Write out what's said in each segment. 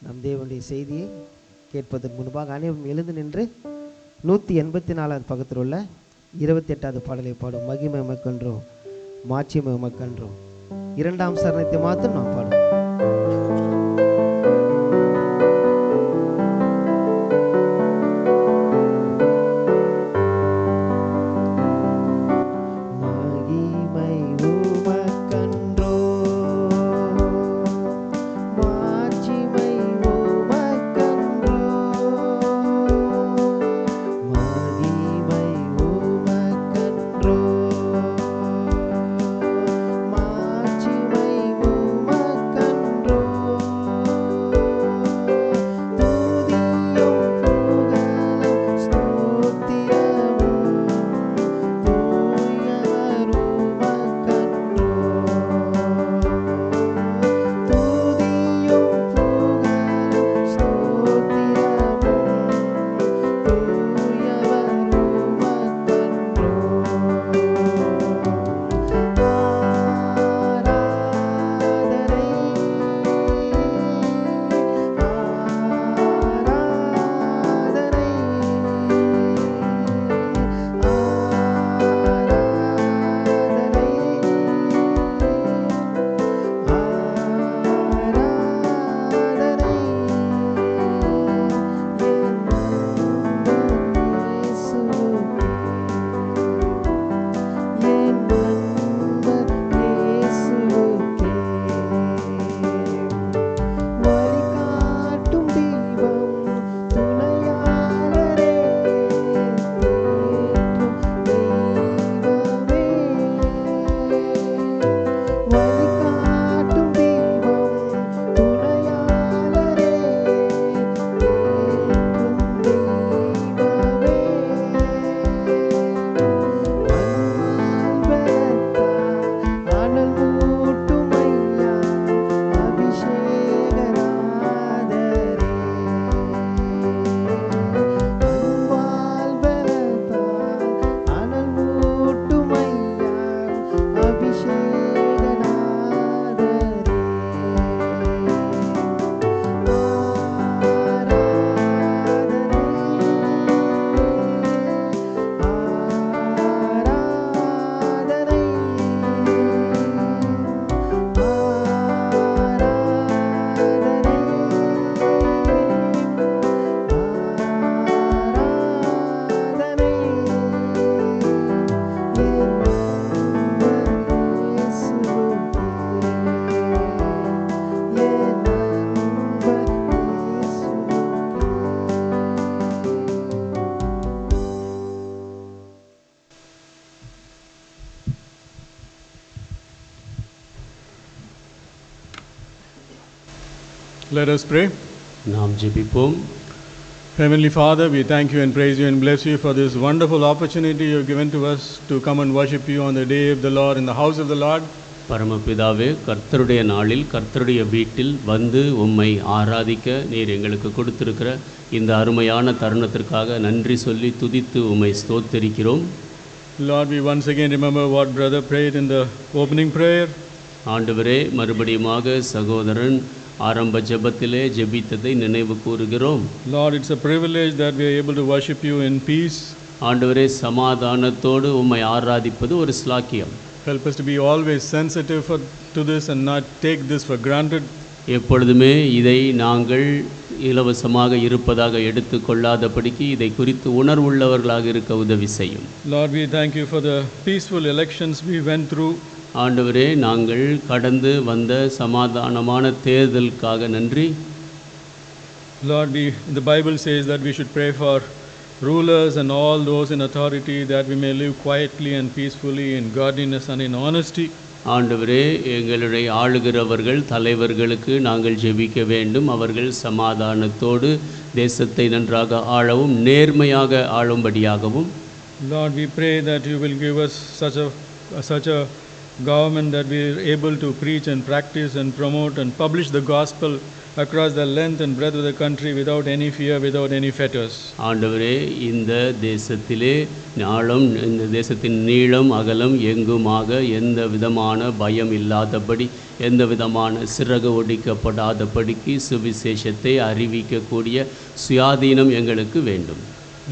நம் தேவனுடைய செய்தியை கேட்பதற்கு முன்பாக அனைவரும் எழுந்து நின்று 184வது பக்கத்தில் உள்ள 28வது பாடலை பாடும். மகிமை உமக்கென்றோம், மாட்சிமை உமக்கென்றோம். 2ஆம் சரணத்தை மாத்திரம் நாம் பாடும். Let us pray. நாம் ஜெபிப்போம். Heavenly Father, we thank you and praise you and bless you for this wonderful opportunity you have given to us to come and worship you on the day of the Lord in the house of the Lord. பரமபிதாவே, கர்த்தருடைய நாளில் கர்த்தருடைய வீட்டில் வந்து உம்மை ஆராதிக்க நீர் எங்களுக்கு கொடுத்திருக்கிற இந்த அருமையான தருணத்திற்காக நன்றி சொல்லி துதித்து உம்மை ஸ்தோத்திரிக்கிறோம். Lord, we once again remember what brother prayed in the opening prayer. ஆண்டவரே, மறுபடியுமாக சகோதரன் ஆரம்ப ஜெபத்திலே ஜெபித்ததை நினைவு கூறுகிறோம். Lord, it's a privilege that we are able to worship you in peace. ஆண்டவரே, சமாதானத்தோடு உம்மை ஆராதிப்பது ஒரு ஸ்லாக்கியம். Help us to be always sensitive to this and not take this for granted. எப்பொழுதுமே இதை நாங்கள் இலவசமாக இருப்பதாக எடுத்துக்கொள்ளாதபடிக்கு இதை குறித்து உணர்வுள்ளவர்களாக இருக்க உதவி செய்யும். Lord, we thank you for the peaceful elections we went through. ஆண்டவரே, நாங்கள் கடந்து வந்த சமாதானமான தேர்தலுக்காக நன்றி. Lord, the Bible says that we should pray for rulers and all those in authority that we may live quietly and peacefully in godliness and in honesty. ஆண்டவரே, எங்களுடைய ஆளுகிறவர்கள் தலைவர்களுக்கு நாங்கள் ஜெபிக்க வேண்டும். அவர்கள் சமாதானத்தோடு தேசத்தை நன்றாக ஆளவும் நேர்மையாக ஆளும்படியாகவும். Lord, we pray that you will give us such a government, that we are able to preach and practice and promote and publish the gospel across the length and breadth of the country without any fear, without any fetters. ஆண்டவரே, இந்த தேசத்திலே நாளும் இந்த தேசத்தின் நீளம் அகலம் எங்குமாக எந்த விதமான பயம் இல்லாதபடி, எந்த விதமான சிறகு ஒடிக்கப்படாதபடிக்கு சுவிசேஷத்தை அறிவிக்கக்கூடிய சுயாதீனம் எங்களுக்கு வேண்டும்.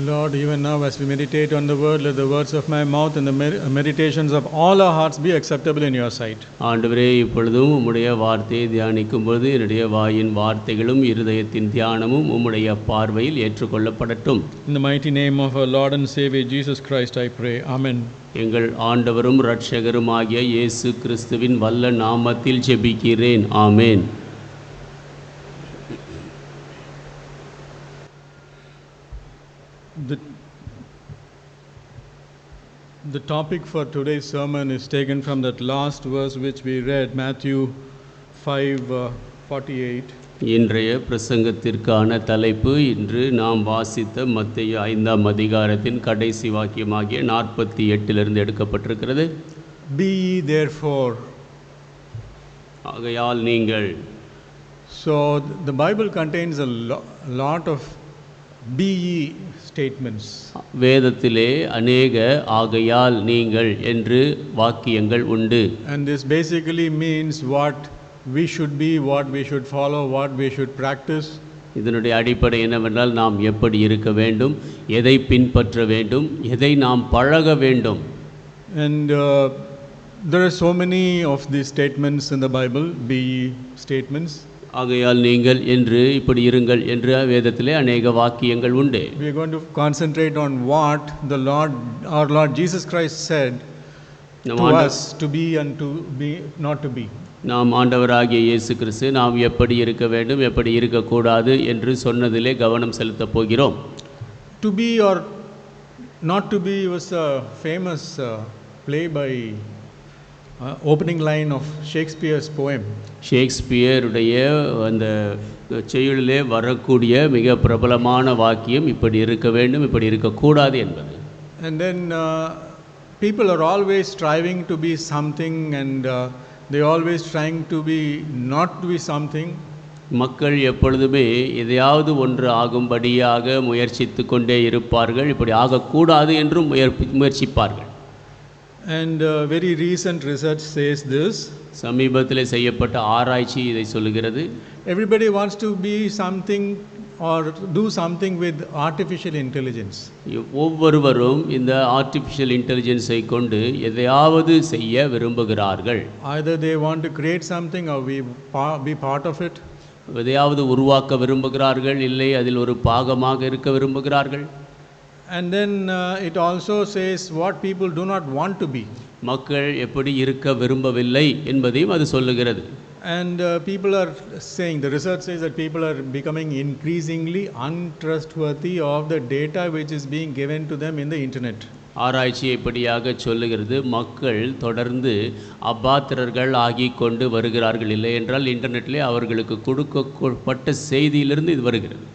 Lord, even now as we meditate on the word, let the words of my mouth and the meditations of all our hearts be acceptable in your sight. ஆண்டவரே, இப்பொழுதும் உம்முடைய வார்த்தையை தியானிக்கும் பொழுது என்னுடைய வாயின் வார்த்தைகளும் இருதயத்தின் தியானமும் உம்முடைய பார்வையில் ஏற்றுக்கொள்ளப்படட்டும். In the mighty name of our Lord and Savior Jesus Christ I pray. Amen. எங்கள் ஆண்டவரும் இரட்சகருமாகிய இயேசு கிறிஸ்துவின் வல்ல நாமத்தில் ஜெபிக்கிறேன். ஆமென். The topic for today's sermon is taken from that last verse which we read, Matthew 5:48. இன்றைய பிரசங்கத்திற்கான தலைப்பு இன்று நாம் வாசித்த மத்தேயு 5ஆம் அதிகாரத்தின் கடைசி வாக்கியமாகிய 48 எடுக்கப்பட்டிருக்கிறது. Be ye therefore. ஆகையால் நீங்கள். So the Bible contains a lot of be ye statements. வேதத்திலே அநேக ஆகையால் நீங்கள் என்று வாக்கியங்கள் உண்டு. And this basically means what we should be, what we should follow, what we should practice. இதனுடைய அடிப்படை என்னவென்றால் நாம் எப்படி இருக்க வேண்டும், எதை பின்பற்ற வேண்டும், எதை நாம் பழக வேண்டும். And there are so many of these statements in the Bible, be ye statements. ஆகையால் நீங்கள் என்று இப்படி இருங்கள் என்று வேதத்திலே அநேக வாக்கியங்கள் உண்டு. We are going to concentrate on what the Lord, our Lord Jesus Christ said to us to be and to be not to be. நாம் ஆண்டவராகிய இயேசு கிறிஸ்து நாம் எப்படி இருக்க வேண்டும், எப்படி இருக்கக்கூடாது என்று சொன்னதிலே கவனம் செலுத்தப் போகிறோம். To be or not to be was a famous play by opening line of Shakespeare's poem. ஷேக்ஸ்பியருடைய அந்த செய்யுளிலே வரக்கூடிய மிக பிரபலமான வாக்கியம் இப்படி இருக்க வேண்டும், இப்படி இருக்கக்கூடாது என்பது. And then people are always striving to be something and they always trying to be not to be something. மக்கள் எப்பொழுதுமே எதையாவது ஒன்று ஆகும்படியாக முயற்சித்து கொண்டே இருப்பார்கள். இப்படி ஆகக்கூடாது என்றும் முயற்சிப்பார்கள். And very recent research says this. சமீபத்தில் செய்யப்பட்ட ஆராய்ச்சி இதை சொல்லுகிறது. Everybody wants to be something or do something with artificial intelligence. ஒவ்வொருவரும் இந்த ஆர்டிஃபிஷியல் இன்டெலிஜென்ஸை கொண்டு எதையாவது செய்ய விரும்புகிறார்கள். Either they want to create something or be part of it. எதையாவது உருவாக்க விரும்புகிறார்கள், இல்லை அதில் ஒரு பாகமாக இருக்க விரும்புகிறார்கள். And then it also says what people do not want to be. மக்கள் எப்படி இருக்க விரும்பவில்லை என்பதையும் அது சொல்லுகிறது. And people are saying, the research says that people are becoming increasingly untrustworthy of the data which is being given to them in the internet. ஆராய்ச்சி இப்படியாக சொல்லுகிறது, மக்கள் தொடர்ந்து அபாத்திரர்கள் ஆகி கொண்டு வருகிறார்கள். இல்லை என்றால் இன்டர்நெட்டிலே அவர்களுக்கு கொடுக்கப்பட்ட செய்தியிலிருந்து இது வருகிறது.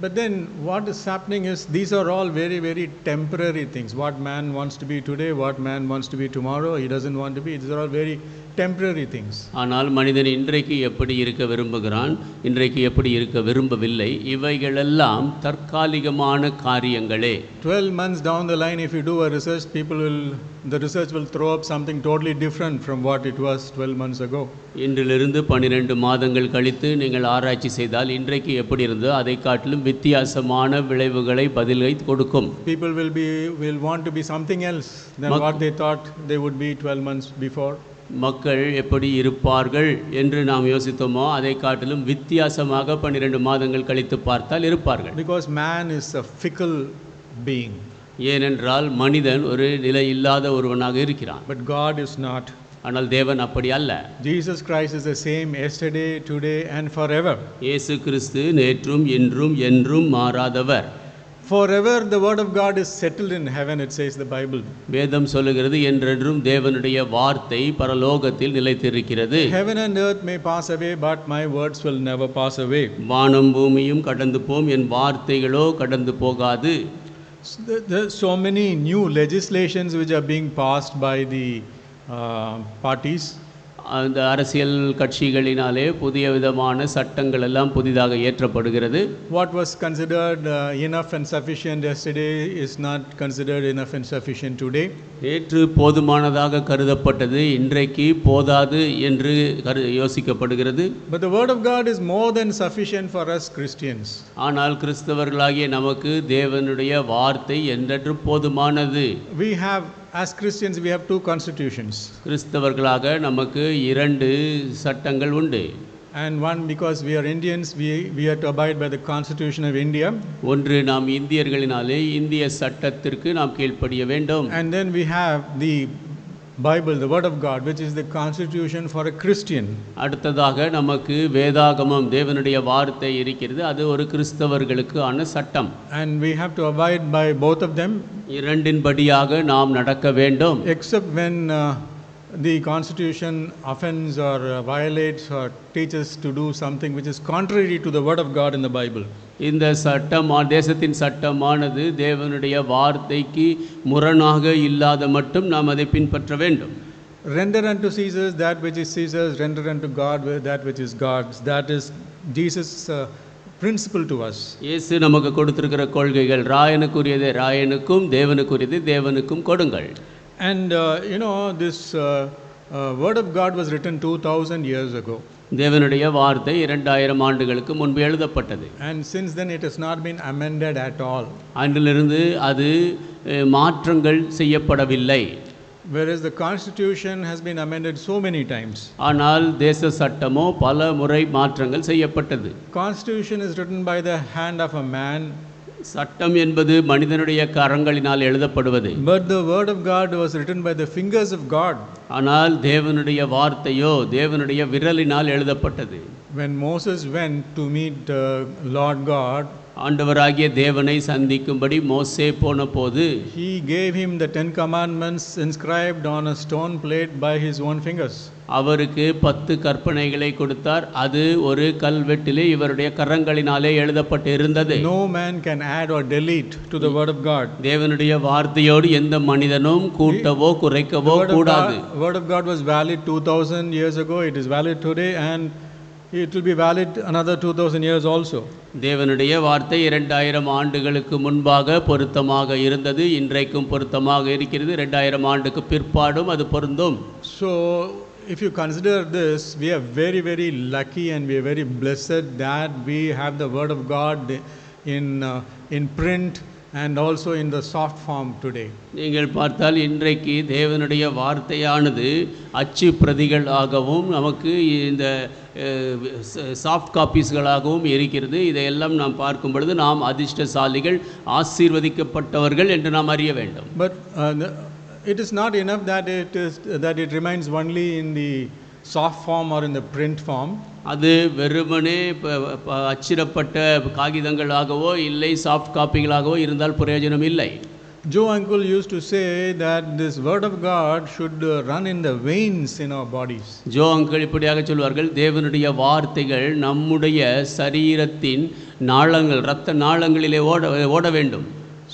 But then what is happening is these are all very, very temporary things. What man wants to be today, what man wants to be tomorrow, he doesn't want to be. These are all very temporary things. ஆனால் மனிதன் இன்றைக்கு எப்படி இருக்க விரும்புகிறான், இன்றைக்கு எப்படி இருக்க விரும்பவில்லை, இவைகளெல்லாம் தற்காலிகமான காரியங்களே. 12 months down the line, if you do a research, the research will throw up something totally different from what it was 12 months ago. இன்றிலிருந்து 12 மாதங்கள் கழித்து நீங்கள் ஆராய்ச்சி செய்தால் இன்றைக்கு எப்படி இருந்தோ அதை காட்டிலும் வித்தியாசமான விளைவுகளை பதிலை கொடுக்கும். People will want to be something else than what they thought they would be 12 months before. மக்கள் எப்படி இருப்பார்கள் என்று நாம் யோசித்தோமோ அதை காட்டிலும் வித்தியாசமாக 12 மாதங்கள் கழித்து பார்த்தால் இருப்பார்கள். Because man is a fickle being. ஏனென்றால் மனிதன் ஒரு நிலை இல்லாத ஒருவனாக இருக்கிறான். But God is not. ஆனால் தேவன் அப்படி அல்ல. Jesus Christ is the same yesterday, today and forever. இயேசு கிறிஸ்து நேற்றும் இன்றும் என்றும் மாறாதவர். Forever the word of God is settled in heaven, it says the Bible. வேதம் சொல்லுகிறது என்றென்றும் தேவனுடைய வார்த்தை பரலோகத்தில் நிலைத்திருக்கிறது. Heaven and earth may pass away, but my words will never pass away. வானம் பூமியும் கடந்து போம், என் வார்த்தைகளோ கடந்து போகாது. There are so many new legislations which are being passed by the parties. அந்த அரசியல் கட்சிகளினாலே புதிய விதமான சட்டங்கள் எல்லாம் புதிதாக இயற்றப்படுகிறது. What was considered enough and sufficient yesterday is not considered enough and sufficient today. நேற்று போதுமானதாக கருதப்பட்டது இன்றைக்கு போதாது என்று யோசிக்கப்படுகிறது. But the word of God is more than sufficient for us Christians. ஆனால் கிறிஸ்தவர்களாகிய நமக்கு தேவனுடைய வார்த்தை என்றென்றும் போதுமானது. We have, as Christians, we have two constitutions. கிறிஸ்தவர்களாக நமக்கு இரண்டு சட்டங்கள் உண்டு. And one, because we are Indians, we have to abide by the Constitution of India. ஒன்று நாம் இந்தியர்களினாலே இந்திய சட்டத்திற்கு நாம் கீழ்ப்படிய வேண்டும். And then we have the Bible, the Word of God, which is the constitution for a Christian. அடுத்ததாக நமக்கு வேதாகமம் தேவனுடைய வார்த்தை இருக்கிறது. அது ஒரு கிறிஸ்தவர்களுக்கு ஆன சட்டம். And we have to abide by both of them. இரண்டின்படியாக நாம் நடக்க வேண்டும். Except when the constitution offends or violates or teaches to do something which is contrary to the word of God in the Bible. இந்த சட்டம் தேசத்தின் சட்டமானது தேவனுடைய வார்த்தைக்கு முரணாக இல்லாத மட்டும் நாம் அதை பின்பற்ற வேண்டும். Render unto Caesar that which is Caesar's, render unto God that which is God's. That is Jesus' principle to us. இயேசு நமக்கு கொடுத்திருக்கிற கொள்கைகள் ராயனுக்குரியதை ராயனுக்கும் தேவனுக்குரியதை தேவனுக்கும் கொடுங்கள். And this word of God was written 2000 years ago. தேவனுடைய வார்த்தை 2000 ஆண்டுகளுக்கு முன்பு எழுதப்பட்டது. And since then it has not been amended at all. அன்றிலிருந்து அது மாற்றங்கள் செய்யப்படவில்லை. Whereas the constitution has been amended so many times. ஆனால் தேச சட்டமோ பல முறை மாற்றங்கள் செய்யப்பட்டது. Constitution is written by the hand of a man. சட்டம் என்பது மனிதனுடைய கரங்களினால் எழுதப்படுவது. But the word of God was written by the fingers of God. ஆனால் தேவனுடைய வார்த்தையோ தேவனுடைய விரலினால் எழுதப்பட்டது. When Moses went to meet Lord God, ஆண்டவராகிய தேவனை சந்திக்கும்படி மோசே போனபோது he gave him the 10 commandments inscribed on a stone plate by his own fingers. அவருக்கு 10 கற்பனைகளை கொடுத்தார். அது ஒரு கல்வெட்டிலே இவருடைய கரங்களினாலே எழுதப்பட்டு இருந்தது. No man can add or delete to the word of God. தேவனுடைய வார்த்தையோடு எந்த மனிதனும் கூட்டவோ குறைக்கவோ கூடாது. Word of God was valid 2000 years ago. It is valid today and it will be valid another 2000 years also. தேவனுடைய வார்த்தை 2000 ஆண்டுகளுக்கு முன்பாக பொருத்தமாக இருந்தது. இன்றைக்கும் பொருத்தமாக இருக்கிறது. 2000 ஆண்டுக்கு பிற்பாடும் அது பொருந்தும். So if you consider this, we are very, very lucky and we are very blessed that we have the word of God in print and also in the soft form today. நீங்கள் பார்த்தால் இன்றைக்கு தேவனுடைய வார்த்தையானது அச்சு பிரதிகளாகவும் நமக்கு இந்த soft காப்பீஸ்களாகவும் இருக்கிறது. இதையெல்லாம் நாம் பார்க்கும் பொழுது நாம் அதிர்ஷ்டசாலிகள், ஆசீர்வதிக்கப்பட்டவர்கள் என்று நாம் அறிய வேண்டும். But it is not enough that it remains only in the soft form or in the print form. அது வெறுமனே அச்சிடப்பட்ட காகிதங்களாகவோ இல்லை சாஃப்ட் காப்பிகளாகவோ இருந்தால் பிரயோஜனம் இல்லை. Joe uncle used to say that this word of God should run in the veins in our bodies. Joe uncle இப்படியாக சொல்வார்கள், தேவனுடைய வார்த்தைகள் நம்முடைய சரீரத்தின் நாளங்கள் இரத்த நாளங்களிலே ஓட வேண்டும்.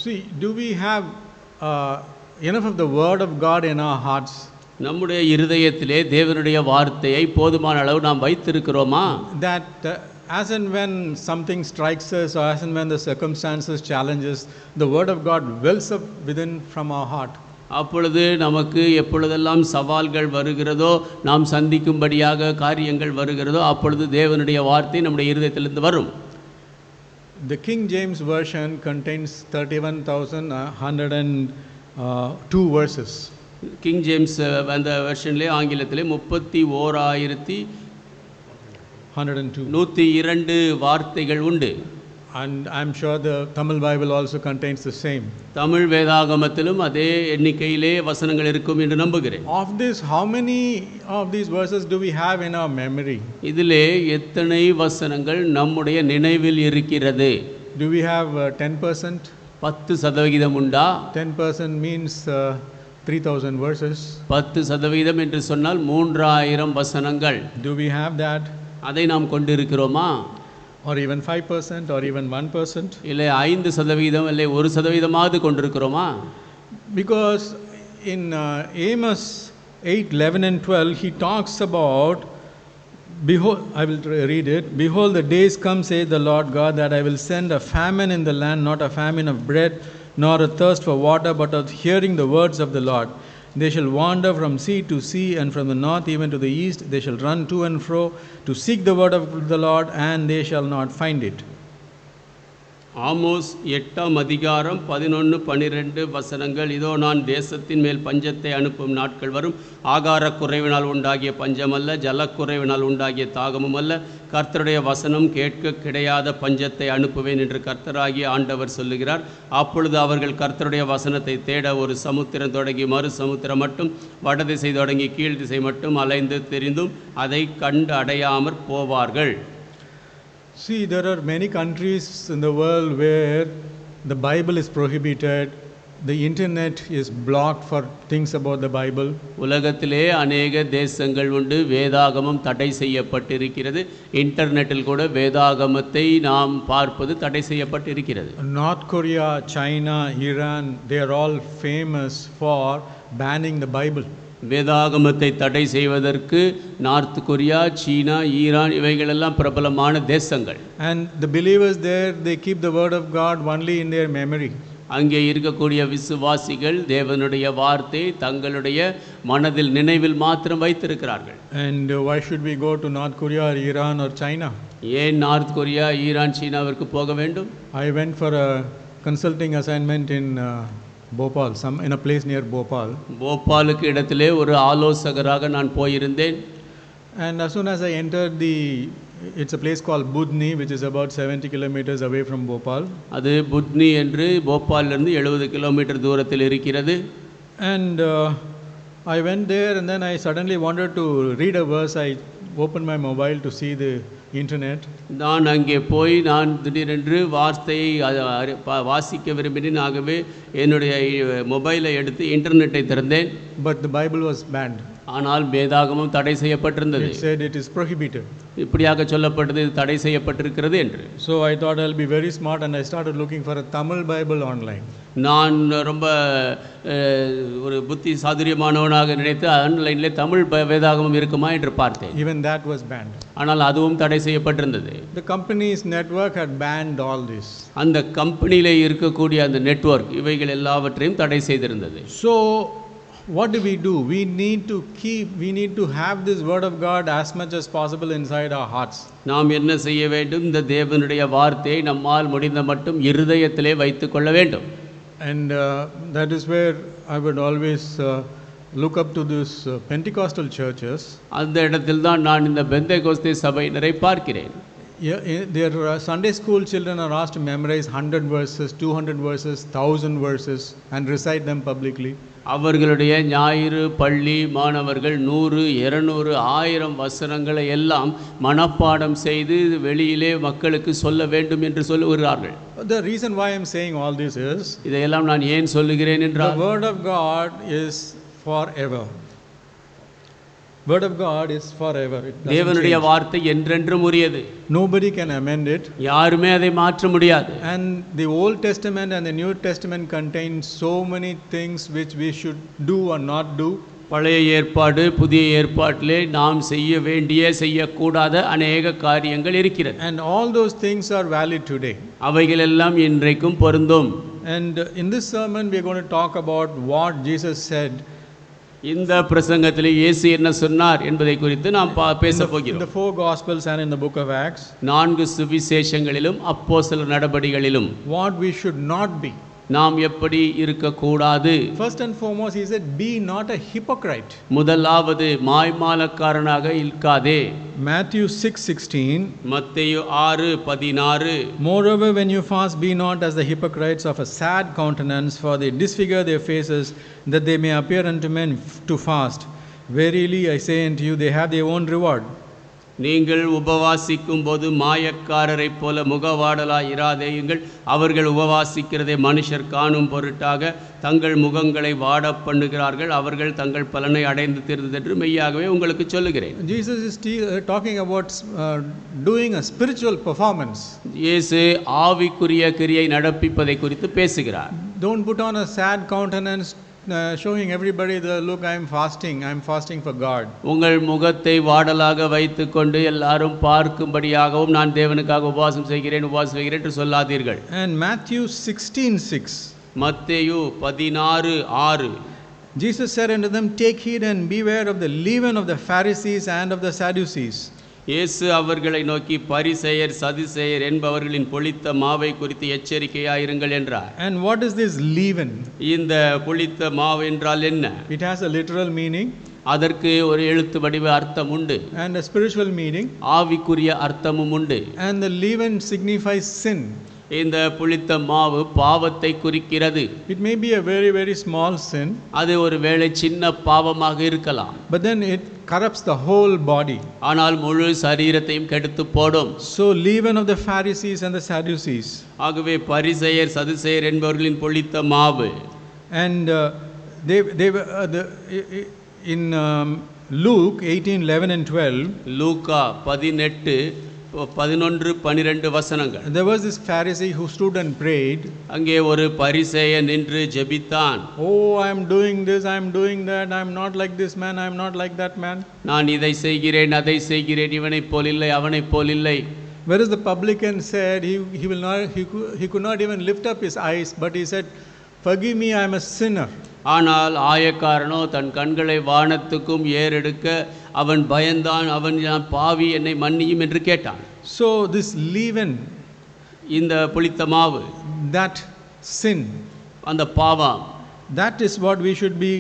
See, do we have enough of the word of God in our hearts? நம்முடைய இருதயத்திலே தேவனுடைய வார்த்தையை போதுமான அளவு நாம் வைத்திருக்கிறோமா? That as and when something strikes us or as and when the circumstances challenges, the word of God wells up within from our heart. அப்பொழுது நமக்கு எப்பொழுதெல்லாம் சவால்கள் வருகிறதோ, நாம் சந்திக்கும்படியாக காரியங்கள் வருகிறதோ, அப்பொழுது தேவனுடைய வார்த்தை நம்முடைய இருதயத்திலிருந்து வரும். The King James version contains 31,102 verses. King James அந்த வெர்ஷன்லே ஆங்கிலத்திலே 31,102 வார்த்தைகள் உண்டு. And I'm sure the Tamil Bible also contains the same. Tamil வேதாகமத்திலும் அதே எண்ணிக்கையிலே வசனங்கள் இருக்கும் என்று நம்புகிறேன். Of this, how many of these verses do we have in our memory? இதிலே எத்தனை வசனங்கள் நம்முடைய நினைவில் இருக்கிறது? Do we have 10%? 10% உண்டா? 10% means 3,000 verses. 10% என்று சொன்னால் 3000 வசனங்கள். Do we have that? அதை நாம் கொண்டிருக்கிறோமா? Or even 5% or even 1%? இல்லை 5% இல்லை 1% கொண்டிருக்கிறோமா? Because in Amos 8:11 and 12, he talks about, behold, I will read it. Behold, the days come, saith the Lord God, that I will send a famine in the land, not a famine of bread, nor a thirst for water, but of hearing the words of the Lord. They shall wander from sea to sea, and from the north even to the east. They shall run to and fro to seek the word of the Lord, and they shall not find it. Amos 8ஆம் அதிகாரம் 11-12 வசனங்கள். இதோ நான் தேசத்தின் மேல் பஞ்சத்தை அனுப்பும் நாட்கள் வரும். ஆகார குறைவினால் உண்டாகிய பஞ்சமல்ல, ஜலக்குறைவினால் உண்டாகிய தாகமும் அல்ல. கர்த்தருடைய வசனம் கேட்க கிடையாத பஞ்சத்தை அனுப்புவேன் என்று கர்த்தராகிய ஆண்டவர் சொல்லுகிறார். அப்பொழுது அவர்கள் கர்த்தருடைய வசனத்தை தேட ஒரு சமுத்திரம் தொடங்கி மறு சமுத்திரம் மட்டும், வடதிசை தொடங்கி கீழ் திசை மட்டும் அலைந்து தெரிந்தும் அதை கண்டு அடையாமற் போவார்கள். See, there are many countries in the world where the Bible is prohibited, the internet is blocked for things about the Bible. உலகத்திலே அநேக தேசங்கள் உண்டு, வேதாகமம் தடை செய்யப்பட்டிருக்கிறது. இன்டர்நெட்டில் கூட வேதாகமத்தை நாம் பார்ப்பது தடை செய்யப்பட்டிருக்கிறது. North Korea, China, Iran, they are all famous for banning the Bible. வேதாகமத்தை தடை செய்வதற்கு நார்த் கொரியா, சீனா, ஈரான் இவைகளெல்லாம் பிரபலமான தேசங்கள். And the believers there, they keep the word of God only in their memory. அங்கே இருக்கக்கூடிய விசுவாசிகள் தேவனுடைய வார்த்தை தங்களுடைய மனதில் நினைவில் மாத்திரம் வைத்திருக்கிறார்கள். And why should we go to North Korea or Iran or China? ஏன் நார்த் கொரியா, ஈரான், சீனாவிற்கு போக வேண்டும்? I went for a consulting assignment in Bhopal, in a place near Bhopal. போபாலுக்கு இடத்திலே ஒரு ஆலோசகராக நான் போயிருந்தேன். And as soon as I entered it's a place called Budni, which is about 70 kilometers away from Bhopal. அது புத்னி என்று போபாலிலிருந்து 70 kilometre தூரத்தில் இருக்கிறது. And I went there, and then I suddenly wanted to read a verse. I opened my mobile to see the internet. நான் அங்கே போய் நான் திடீரென்று வார்த்தையை வாசிக்க விரும்பினேன். ஆகவே என்னுடைய மொபைலை எடுத்து இன்டர்நெட்டை திறந்தேன். But the Bible was banned. ஆனால் வேதாகமம் தடை செய்யப்பட்டிருந்தது. It said it is prohibited. இப்படியாக சொல்லப்பட்டது, இது தடை செய்யப்பட்டிருக்கிறது என்று. So I thought I'll be very smart, and I started looking for a Tamil Bible online. நான் ரொம்ப ஒரு புத்தி சாதுரியமானவனாக நினைத்து ஆன்லைனிலே தமிழ் வேதாகமம் இருக்குமா என்று பார்த்தேன். Even that was banned. ஆனால் அதுவும் தடை செய்யப்பட்டிருந்தது. The company's network had banned all this. அந்த கம்பெனியிலே இருக்கக்கூடிய அந்த நெட்வொர்க் இவைகள் எல்லாவற்றையும் தடை செய்திருந்தது. So what do? We need to have this word of God as much as possible inside our hearts. நாம் என்ன செய்ய வேண்டும்? இந்த தேவனுடைய வார்த்தையை நம்மால் முடிந்த மட்டும் இருதயத்திலே வைத்துக் கொள்ள வேண்டும். And that is where I would always look up to these Pentecostal churches. அந்த இடத்தில் தான் நான் இந்த பெந்தேகோஸ்தே சபையினரை பார்க்கிறேன். Their Sunday school children are asked to memorize 100 verses, 200 verses, 1000 verses and recite them publicly. அவர்களுடைய ஞாயிறு பள்ளி மாணவர்கள் 100, 200, 1000 வசனங்களை எல்லாம் மனப்பாடம் செய்து வெளியிலே மக்களுக்கு சொல்ல வேண்டும் என்று சொல்லுகிறார்கள். The reason why I am saying all this is, இதையெல்லாம் நான் ஏன் சொல்லுகிறேன் என்றால், the word of God is forever. Word of God is forever. தேவனுடைய வார்த்தை என்றென்றும் உரியது. Nobody can amend it. யாருமே அதை மாற்ற முடியாது. And the Old Testament and the New Testament contain so many things which we should do or not do. பழைய ஏற்பாடு புதிய ஏற்பாட்டிலே நாம் செய்ய வேண்டிய செய்யக்கூடாத அநேக காரியங்கள் இருக்கிறது. And all those things are valid today. அவைகள் எல்லாம் இன்றைக்கும் பொருந்தும். And in this sermon we are going to talk about what Jesus said. இந்த பிரசங்கத்திலே இயேசு என்ன சொன்னார் என்பதை குறித்து நாம் பேச போகிறோம். In the 4 Gospels and in the book of Acts. 4 சுவிசேஷங்களிலும் அப்போஸ்தலர் நடபடிகளிலும் What we should not be. நாம் எப்படி இருக்கக்கூடாது? First and foremost, he said, be not a hypocrite. முதலாவது மாய்மாலக்காரனாக இருக்காதே. Matthew 6:16. மத்தேயு 6:16. Moreover, when you fast, be not as the hypocrites of a sad countenance, for they disfigure their faces, that they may appear unto men to fast. Verily I say unto you, they have their own reward. நீங்கள் உபவாசிக்கும் போது மாயக்காரரை போல முகவாடலாய் இராதேயுங்கள். அவர்கள் உபவாசிக்கிறதை மனுஷர் காணும் பொருட்டாக தங்கள் முகங்களை வாட பண்ணுகிறார்கள். அவர்கள் தங்கள் பலனை அடைந்து தீர்ந்தது என்று மெய்யாகவே உங்களுக்கு சொல்லுகிறேன். Jesus is talking about doing a spiritual performance. இயேசு ஆவிக்குரிய கிரியை நடப்பிப்பதை குறித்து பேசுகிறார். Don't put on a sad countenance showing everybody the look, I am fasting for God. உங்கள் முகத்தை வாடலாக வைத்துக்கொண்டு எல்லாரும் பார்க்கும்படியாகவும் நான் தேவனுக்காக உபவாசம் செய்கிறேன் என்று சொல்லாதீர்கள். And Matthew 16:6. மத்தேயு 16:6. Jesus said unto them, take heed and beware of the leaven of the Pharisees and of the Sadducees. இயேசு அவர்களை நோக்கி பரிசேயர் சதுசேயர் என்பவர்களின் புளித்த மாவை குறித்து எச்சரிக்கையாயிருங்கள் என்றார். And what is this leaven? இந்த புளித்த மாவு என்றால் என்ன? It has a literal meaning. அதற்கு ஒரு எழுத்து வடிவ அர்த்தம் உண்டு. And a spiritual meaning. ஆவிக்குரிய அர்த்தமும் உண்டு. And the leaven signifies sin. இந்த புளித்த மாவு பாவத்தை குறிக்கிறது. It may be a very, very small sin. அது ஒரு வேளை சின்ன பாவமாக இருக்கலாம். But then it corrupts the whole body. ஆனால் முழு சரீரத்தையும் கெடுத்து போடும். So leaven of the Pharisees and the Sadducees. ஆகவே பரிசேயர் சதுசேயர் என்பவர்களின் புளித்த மாவு. And they were in Luke 18:11 and 12. லூக்கா 18:11-12 வசனங்கள். There was this Pharisee who stood and prayed. அங்கே ஒரு பரிசேயன் நின்று ஜெபித்தான். Oh, I am doing this, I am doing that, I am not like this man, I am not like that man. நான் இதை செய்கிறேன் அதை செய்கிறேன் இவனைப் போல் இல்லை அவனைப் போல் இல்லை. Whereas the publican said he could not even lift up his eyes, but he said, forgive me, I am a sinner. ஆனால் ஆயக்காரனோ தன் கண்களை வானத்துக்கும் ஏறெடுக்க அவன் பயந்தான், அவன் பாவி என்னை மன்னியும் என்று கேட்டான். So this leaven, இந்த புளித்த மாவு, that sin, அந்த பாவம், that is what we should be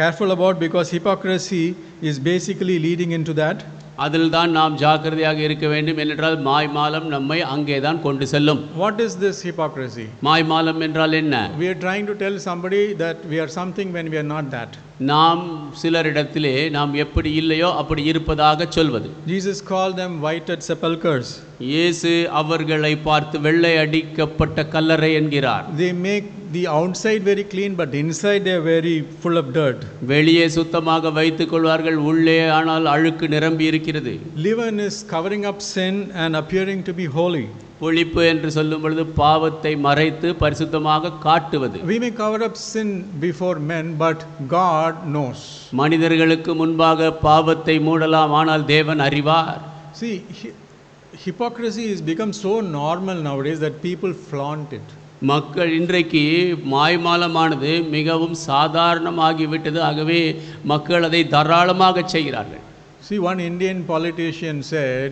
careful about, because hypocrisy is basically leading into that. அதில் தான் நாம் ஜாக்கிரதையாக இருக்க வேண்டும். என்றால் மாய்மாலம் நம்மை அங்கே தான் கொண்டு செல்லும். What is this hypocrisy? மாய்மாலம் என்றால் என்ன? We are trying to tell somebody that we are something when we are not that. நாம் சிலரிடத்திலே நாம் எப்படி இல்லையோ அப்படி இருப்பதாக சொல்வது. Jesus called them whited sepulchres. இயேசு அவர்களை பார்த்து வெள்ளை அடிக்கப்பட்ட கல்லறை என்கிறார். They make the outside very clean, but inside they are very full of dirt. வெளியே சுத்தமாக வைத்துக் கொள்வார்கள், உள்ளே ஆனால் அழுக்கு நிரம்பி இருக்கிறது. Leaven is covering up sin and appearing to be holy. புளிப்பு என்று சொல்லும் பொழுது பாவத்தை மறைத்து பரிசுத்தமாக காட்டுவது. We may cover up sin before men, but God knows. மனிதர்களுக்கு முன்பாக பாவத்தை மூடலாம், ஆனால் தேவன் அறிவார். See, hypocrisy has become so normal nowadays that people flaunt it. மக்கள் இன்றைக்கு மாய்மாலமானது மிகவும் சாதாரணமாகிவிட்டது. ஆகவே மக்கள் அதை தாராளமாக செய்கிறார்கள். See, one Indian politician said,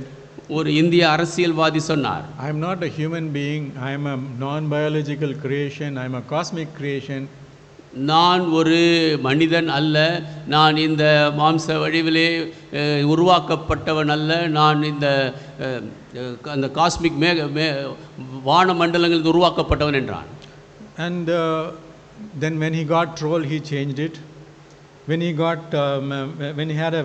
ஒரு இந்திய அரசியல்வாதி சொன்னார், I am not a human being, I am a non-biological creation, I am a cosmic creation. நான் ஒரு மனிதன் அல்ல, நான் இந்த மாம்ச வடிவிலே உருவாக்கப்பட்டவன் அல்ல, நான் இந்த அந்த காஸ்மிக் வான மண்டலங்களில் உருவாக்கப்பட்டவன் என்றான். And then when he got trolled, he changed it. When he had a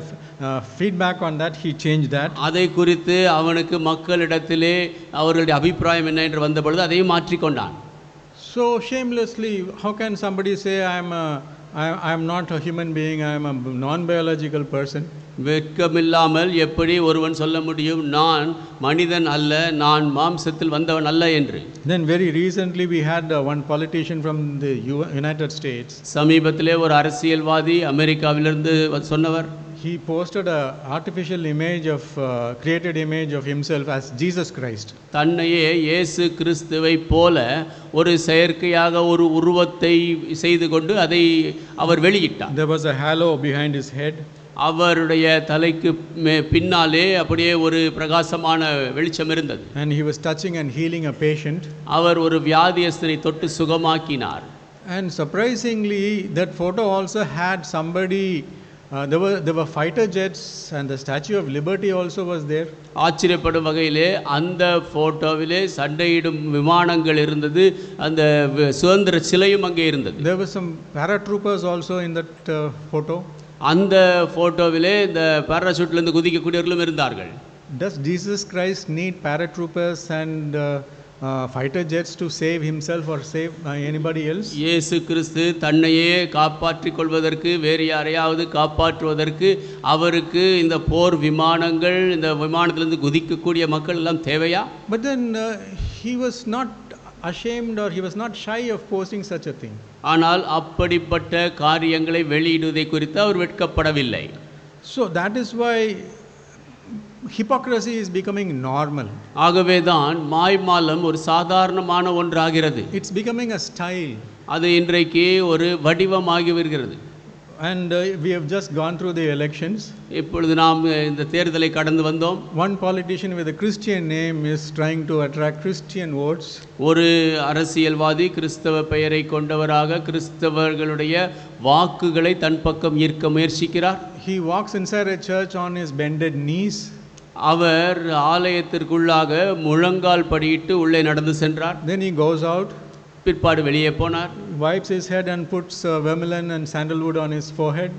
feedback on that, he changed that. அதை குறித்து அவனுக்கு மக்களிடத்திலே அவர்களுடைய அபிப்பிராயம் என்ன என்று வந்த பொழுது அதையும் மாற்றிக்கொண்டான். So shamelessly, how can somebody say I am not a human being, I am a non-biological person? வெட்கமில்லாமல் எப்படி ஒருவன் சொல்ல முடியும், நான் மனிதன் அல்ல, நான் மாம்சத்தில் வந்தவன் அல்ல என்று? Then very recently we had one politician from the United States. சமீபத்திலே ஒரு அரசியல்வாதி அமெரிக்காவிலிருந்து சொன்னவர், he posted a artificial image of created image of himself as Jesus Christ. தன்னையே இயேசு கிறிஸ்துவை போல ஒரு செயற்கையாக ஒரு உருவத்தை செய்து கொண்டு அதை அவர் வெளியிட்டார். There was a halo behind his head. அவருடைய தலைக்கு பின்னாலே அப்படியே ஒரு பிரகாசமான வெளிச்சம் இருந்தது. And he was touching and healing a patient. அவர் ஒரு வியாதியஸ்தனை தொட்டு சுகமாக்கினார். And surprisingly, that photo also had somebody. There were fighter jets, and the Statue of Liberty also was there. ஆச்சரியப்படும் வகையிலே அந்த போட்டோவிலே சண்டையிடும் விமானங்கள் இருந்தது, அந்த சுதந்திர சிலையும் அங்கே இருந்தது. There were some paratroopers also in that photo. அந்த போட்டோவிலே இந்த பாராசூட்லேருந்து குதிக்கக்கூடியவர்களும் இருந்தார்கள். Does Jesus Christ need paratroopers and fighter jets to save himself or save anybody else? இயேசு கிறிஸ்து தன்னையே காப்பாற்றிக் கொள்வதற்கு, வேறு யாரையாவது காப்பாற்றுவதற்கு அவருக்கு இந்த போர் விமானங்கள், இந்த விமானத்திலிருந்து குதிக்கக்கூடிய மக்கள் எல்லாம் தேவையா? But then he was not ashamed or he was not shy of posting such a thing. ஆனால் அப்படிப்பட்ட காரியங்களை வெளியிடுவதை குறித்து அவர் வெட்கப்படவில்லை. So that is why hypocrisy is becoming normal. ஆகவேதான் மாய்மாலம் ஒரு சாதாரணமான ஒன்றாகிறது. It's becoming a style. அது இன்றைக்கு ஒரு வடிவமாகி வருகிறது. And we have just gone through the elections. இப்பொழுது நாம் இந்த தேர்தலை கடந்து வந்தோம். One politician with a Christian name is trying to attract Christian votes. ஒரு அரசியல்வாதி கிறிஸ்தவ பெயரை கொண்டவராக கிறிஸ்தவர்களுடைய வாக்குகளை தன் பக்கம் ஈர்க்க முயற்சிக்கிறார். He walks inside a church on his bended knees. அவர் ஆலயத்திற்குள்ளாக முழங்கால் படியிட்டு உள்ளே நடந்து சென்றார். Then he goes out, பிற்பாடு வெளியே போனார். wipes his head and puts vermilion and sandalwood on his forehead.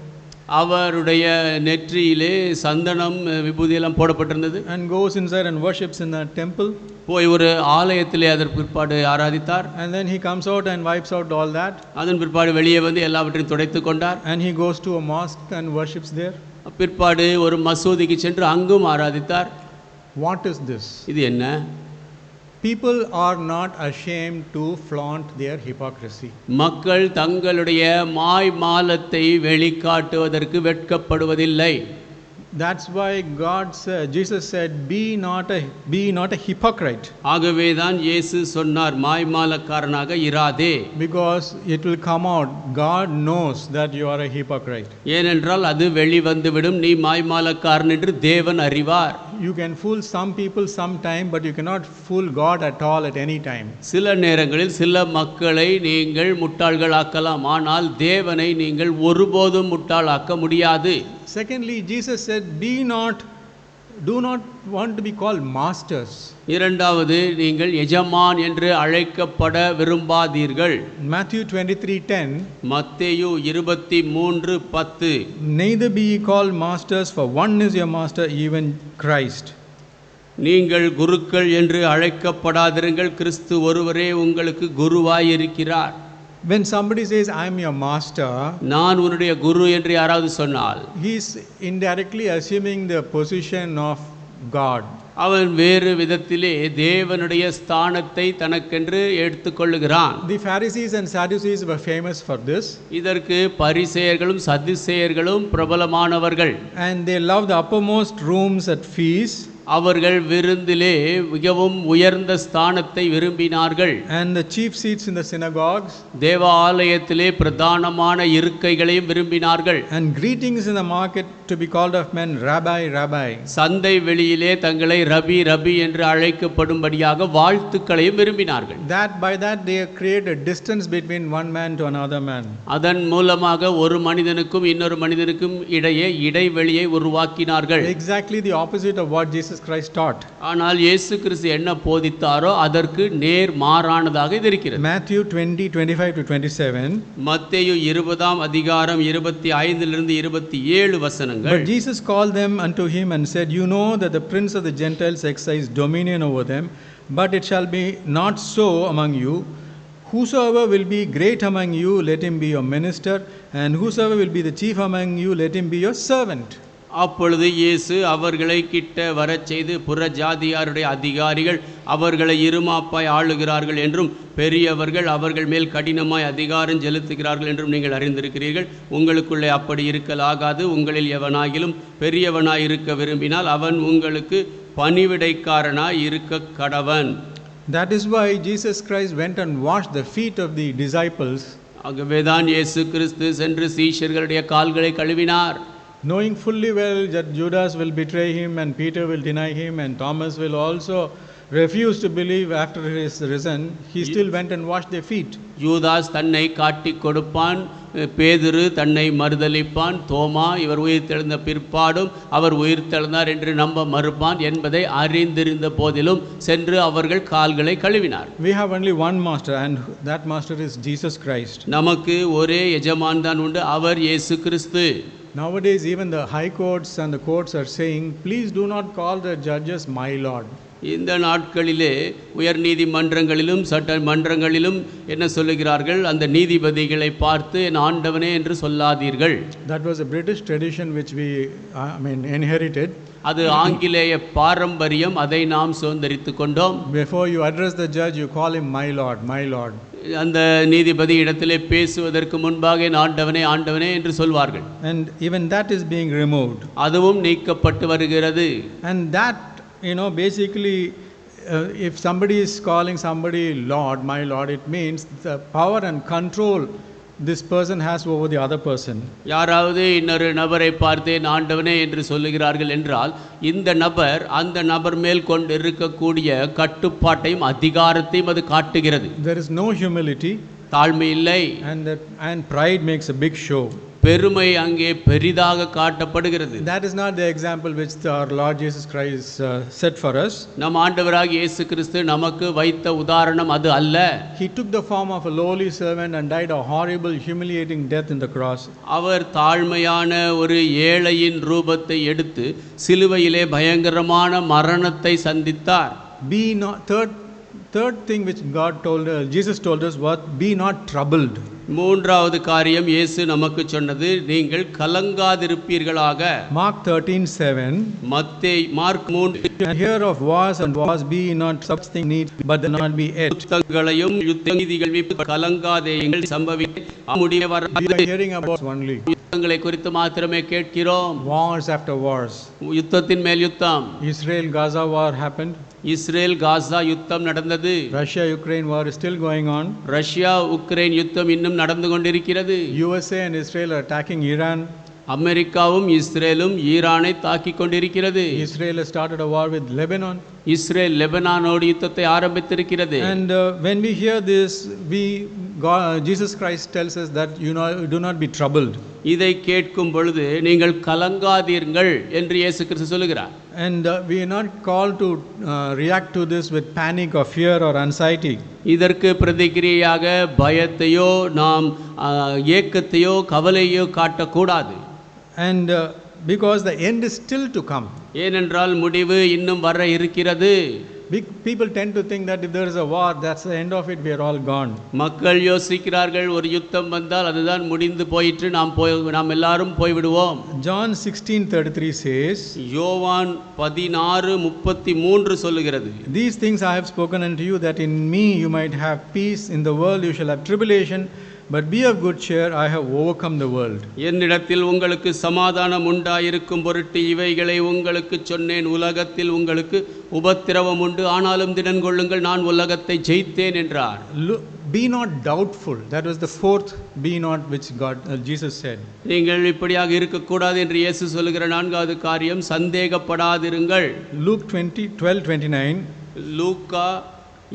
அவருடைய நெற்றியிலே சந்தனம் விபூதியெல்லாம் போடப்பட்டிருந்தது. And goes inside and worships in the temple. போய் ஒரு ஆலயத்திலே அதற்கு பிற்பாடு ஆராதித்தார். And then he comes out and wipes out all that. அதன் பிற்பாடு வெளியே வந்து எல்லாவற்றையும் துடைத்து கொண்டார். And he goes to a mosque and worships there. பிற்பாடு ஒரு மசூதிக்கு சென்று அங்கும் ஆராதித்தார். What is this? இது என்ன? People are not ashamed to flaunt their hypocrisy. மக்கள் தங்களுடைய மாய்மாலத்தை வெளிக்காட்டுவதற்கு வெட்கப்படுவதில்லை. That's why Jesus said, be not a hypocrite. ஆகவேதான் இயேசு சொன்னார், மாய்மாலக்காரனாக இராதே. Because it will come out. God knows that you are a hypocrite. ஏனென்றால் அது வெளிவந்துவிடும், நீ மாய்மாலக்காரன் என்று தேவன் அறிவார். You can fool some people sometime, but you cannot fool God at all at any time. சில நேரங்களில் சில மக்களை நீங்கள் முட்டாள்களாக்கலாம், ஆனால் தேவனை நீங்கள் ஒருபோதும் முட்டாளாக்க முடியாது. Secondly, Jesus said, do not want to be called masters. இரண்டாவது, நீங்கள் எஜமான் என்று அழைக்கப்பட விரும்பாதீர்கள். Matthew 23:10. மத்தேயு 23:10. Neither be ye called masters, for one is your master, even Christ. நீங்கள் குருக்கள் என்று அழைக்கப்படாதிருங்கள், கிறிஸ்து ஒருவரே உங்களுக்கு குருவாய் இருக்கிறார். When somebody says, I am your master, நான் உன்னுடைய குரு என்று யாராவது சொன்னால், he is indirectly assuming the position of God. அவன் வேறு விதத்திலே தேவனுடைய ஸ்தானத்தை தனக்கென்று எடுத்துக்கொள்ளுகிறான். The Pharisees and Sadducees were famous for this. இதற்கு பரிசேயர்களும் சதுசேயர்களும் பிரபலமானவர்கள். And they loved the uppermost rooms at feasts. அவர்கள் விருந்திலே மிகவும் உயர்ந்த ஸ்தானத்தை விரும்பினார்கள். And the chief seats in the synagogues. தேவாலயத்திலே பிரதானமான இருக்கைகளையும் விரும்பினார்கள். And greetings in the market to be called of men, Rabbi, Rabbi. சந்தை வெளியிலே தங்களை ரபி ரபி என்று அழைக்கப்படும்படியாக வாழ்த்துக்களையும் விரும்பினார்கள். By that they create a distance between one man to another man. அதன் மூலமாக ஒரு மனிதனுக்கும் இன்னொரு மனிதனுக்கும் இடையே இடைவெளியை உருவாக்கினார்கள். Exactly the opposite of what Jesus Christ taught. ஆனால் இயேசு கிறிஸ்து என்ன போதித்தாரோ அதற்கு நேர் மாறானதாக இது இருக்கிறது. Matthew 20:25-27. மத்தேயு 20ஆம் அதிகாரம் 25 27 வசனங்கள். But Jesus called them unto him and said, you know that the prince of the Gentiles exercise dominion over them, but it shall be not so among you. Whosoever will be great among you, let him be your minister, and whosoever will be the chief among you, let him be your servant. அப்பொழுது இயேசு அவர்களை கிட்ட வரச் செய்து, புற ஜாதியாருடைய அதிகாரிகள் அவர்களை இருமாப்பாய் ஆளுகிறார்கள் என்றும் பெரியவர்கள் அவர்கள் மேல் கடினமாய் அதிகாரம் செலுத்துகிறார்கள் என்றும் நீங்கள் அறிந்திருக்கிறீர்கள். உங்களுக்குள்ளே அப்படி இருக்கலாகாது. உங்களில் எவனாகிலும் பெரியவனாய் இருக்க விரும்பினால் அவன் உங்களுக்கு பணிவிடைக்காரனாய் இருக்க கடவன். That is why Jesus Christ went and washed the feet of the disciples. ஆகவேதான் இயேசு கிறிஸ்து சென்று சீஷர்களுடைய கால்களை கழுவினார். Knowing fully well that Judas will betray him and Peter will deny him and Thomas will also refuse to believe after his risen, he still went and washed their feet. யூதாஸ் தன்னை காட்டிக் கொடுப்பான், பேதுரு தன்னை மறுதலிப்பான், தோமா இவர் உயிர்த்தெழுந்த பிற்பாடும் அவர் உயிர்த்தெழுந்தார் என்று நம்ப மறுப்பான் என்பதை அறிந்திருந்த போதிலும் சென்று அவர்கள் கால்களை கழுவினார். We have only one master and that master is Jesus Christ. நமக்கு ஒரே எஜமான் தான் உண்டு, அவர் இயேசு கிறிஸ்து. Nowadays, even the high courts and the courts are saying, please do not call the judges my lord. இந்த நாட்களிலே உயர் நீதிமன்றங்களிலும் சட்ட மன்றங்களிலும் என்ன சொல்லுகிறார்கள், அந்த நீதிபதிகளை பார்த்து என் ஆண்டவனே என்று சொல்லாதீர்கள். That was a British tradition which we inherited. அது ஆங்கிலேய பாரம்பரியம், அதை நாம் சுதந்தரித்து கொண்டோம். Before you address the judge, you call him my lord, my lord. அந்த நீதிபதி இடத்திலே பேசுவதற்கு முன்பாக என் ஆண்டவனே ஆண்டவனே என்று சொல்வார்கள். And even that is being removed. அதுவும் நீக்கப்பட்டு வருகிறது. And that, basically, if somebody is calling somebody Lord, my Lord, it means the power and control this person has over the other person. யாராவது இன்னொரு நபரை பார்த்து ஆண்டவனே என்று சொல்லுகிறார்கள் என்றால், இந்த நபர் அந்த நபர் மேல் கொண்டு இருக்கக்கூடிய கட்டுப்பாட்டையும் அதிகாரத்தையும் அது காட்டுகிறது. There is no humility. தாழ்மை இல்லை. And pride makes a big show. பெருமை அங்கே பெரிதாக காட்டப்படுகிறது. That is not the example which our Lord Jesus Christ set for us. நம் ஆண்டவராகிய இயேசு கிறிஸ்து நமக்கு வைத்த உதாரணம் அது அல்ல. He took the form of a lowly servant and died a horrible, humiliating death in the cross. அவர் தாழ்மையான ஒரு ஏழையின் ரூபத்தை எடுத்து சிலுவையிலே பயங்கரமான மரணத்தை சந்தித்தார். Be not third thing which Jesus told us was, be not troubled. மூன்றாவது காரியம் இயேசு நமக்கு சொன்னது, நீங்கள் கலங்காதிருப்பீர்களாக. Mark 13:7. Mark 3. Hear of wars and wars, be not such thing need, but do not be it. யுத்தங்களையும் யுத்த நீதிகளையும் கலங்காதேயுங்கள், சம்பவிக்க முடிய வராது. We are hearing about only யுத்தங்களை குறித்து மாத்திரமே கேட்கிறோம். wars after wars. யுத்தத்தின் மேல் யுத்தம். Israel Gaza war happened. Israel Gaza யுத்தம் நடந்தது. Russia Ukraine war is still going on. Russia Ukraine யுத்தம் இன்னும் நடந்து கொண்டிருக்கிறது. USA and Israel are attacking Iran. அமெரிக்காவும் இஸ்ரேலும் ஈரானை தாக்கி கொண்டிருக்கிறது. Israel has started a war with Lebanon. Israel லெபனானோடு யுத்தத்தை ஆரம்பித்திருக்கிறது. And when we hear this, Jesus Christ tells us that do not be troubled. இதை கேட்கும் பொழுது நீங்கள் கலங்காதீர்கள் என்று இயேசு கிறிஸ்து சொல்லுகிறார். And we are not called to react to this with panic or fear or anxiety. இதற்கு பிரதிக்கிரியாக பயத்தையோ நாம் ஏக்கத்தையோ கவலையோ காட்டக்கூடாது. And because the end is still to come. ஏனென்றால் முடிவு இன்னும் வர இருக்கிறது. People tend to think that if there is a war, that's the end of it, we are all gone. மக்கள் யோசிக்கிறார்கள், ஒரு யுத்தம் வந்தால் அதுதான் முடிந்து போயிற்று, நாம் எல்லாரும் போய்விடுவோம். John 16:33 says, யோவான் 16:33 சொல்லுகிறது, These things I have spoken unto you, that in me you might have peace. In the world you shall have tribulation, but be of good cheer, I have overcome the world. என்னிடத்தில் உங்களுக்கு சமாதானம் உண்டாயிருக்கும் பொருட்டு இவைகளை உங்களுக்கு சொன்னேன். உலகத்தில் உங்களுக்கு உபத்திரவம் உண்டு, ஆனாலும் திடன் கொள்ளுங்கள், நான் உலகத்தை ஜெயித்தேன் என்றார். Be not doubtful. That was the fourth be not which Jesus said. நீங்கள் இப்படியாக இருக்கக்கூடாது என்று இயேசு சொல்லுகிற நான்காவது காரியம், சந்தேகப்படாதிருங்கள். Luke 20:12-29. Luca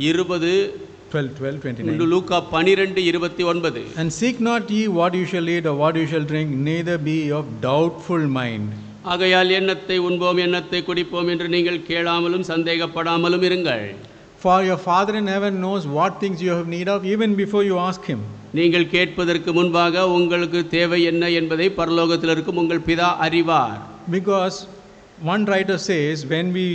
12:29. Luca 12:29. And seek not ye what you shall eat or what you shall drink, neither be of doubtful mind. ஆகையால் எண்ணத்தை உண்போம் எண்ணத்தை குடிப்போம் என்று நீங்கள் கேளாமலும் சந்தேகப்படாமலும் இருங்கள். For your Father in heaven knows what things you have need of even before you ask him. நீங்கள் கேட்பதற்கு முன்பாக உங்களுக்கு தேவை என்ன என்பதை பரலோகத்தில் இருக்கும் உங்கள் பிதா அறிவார். Because one writer says, when we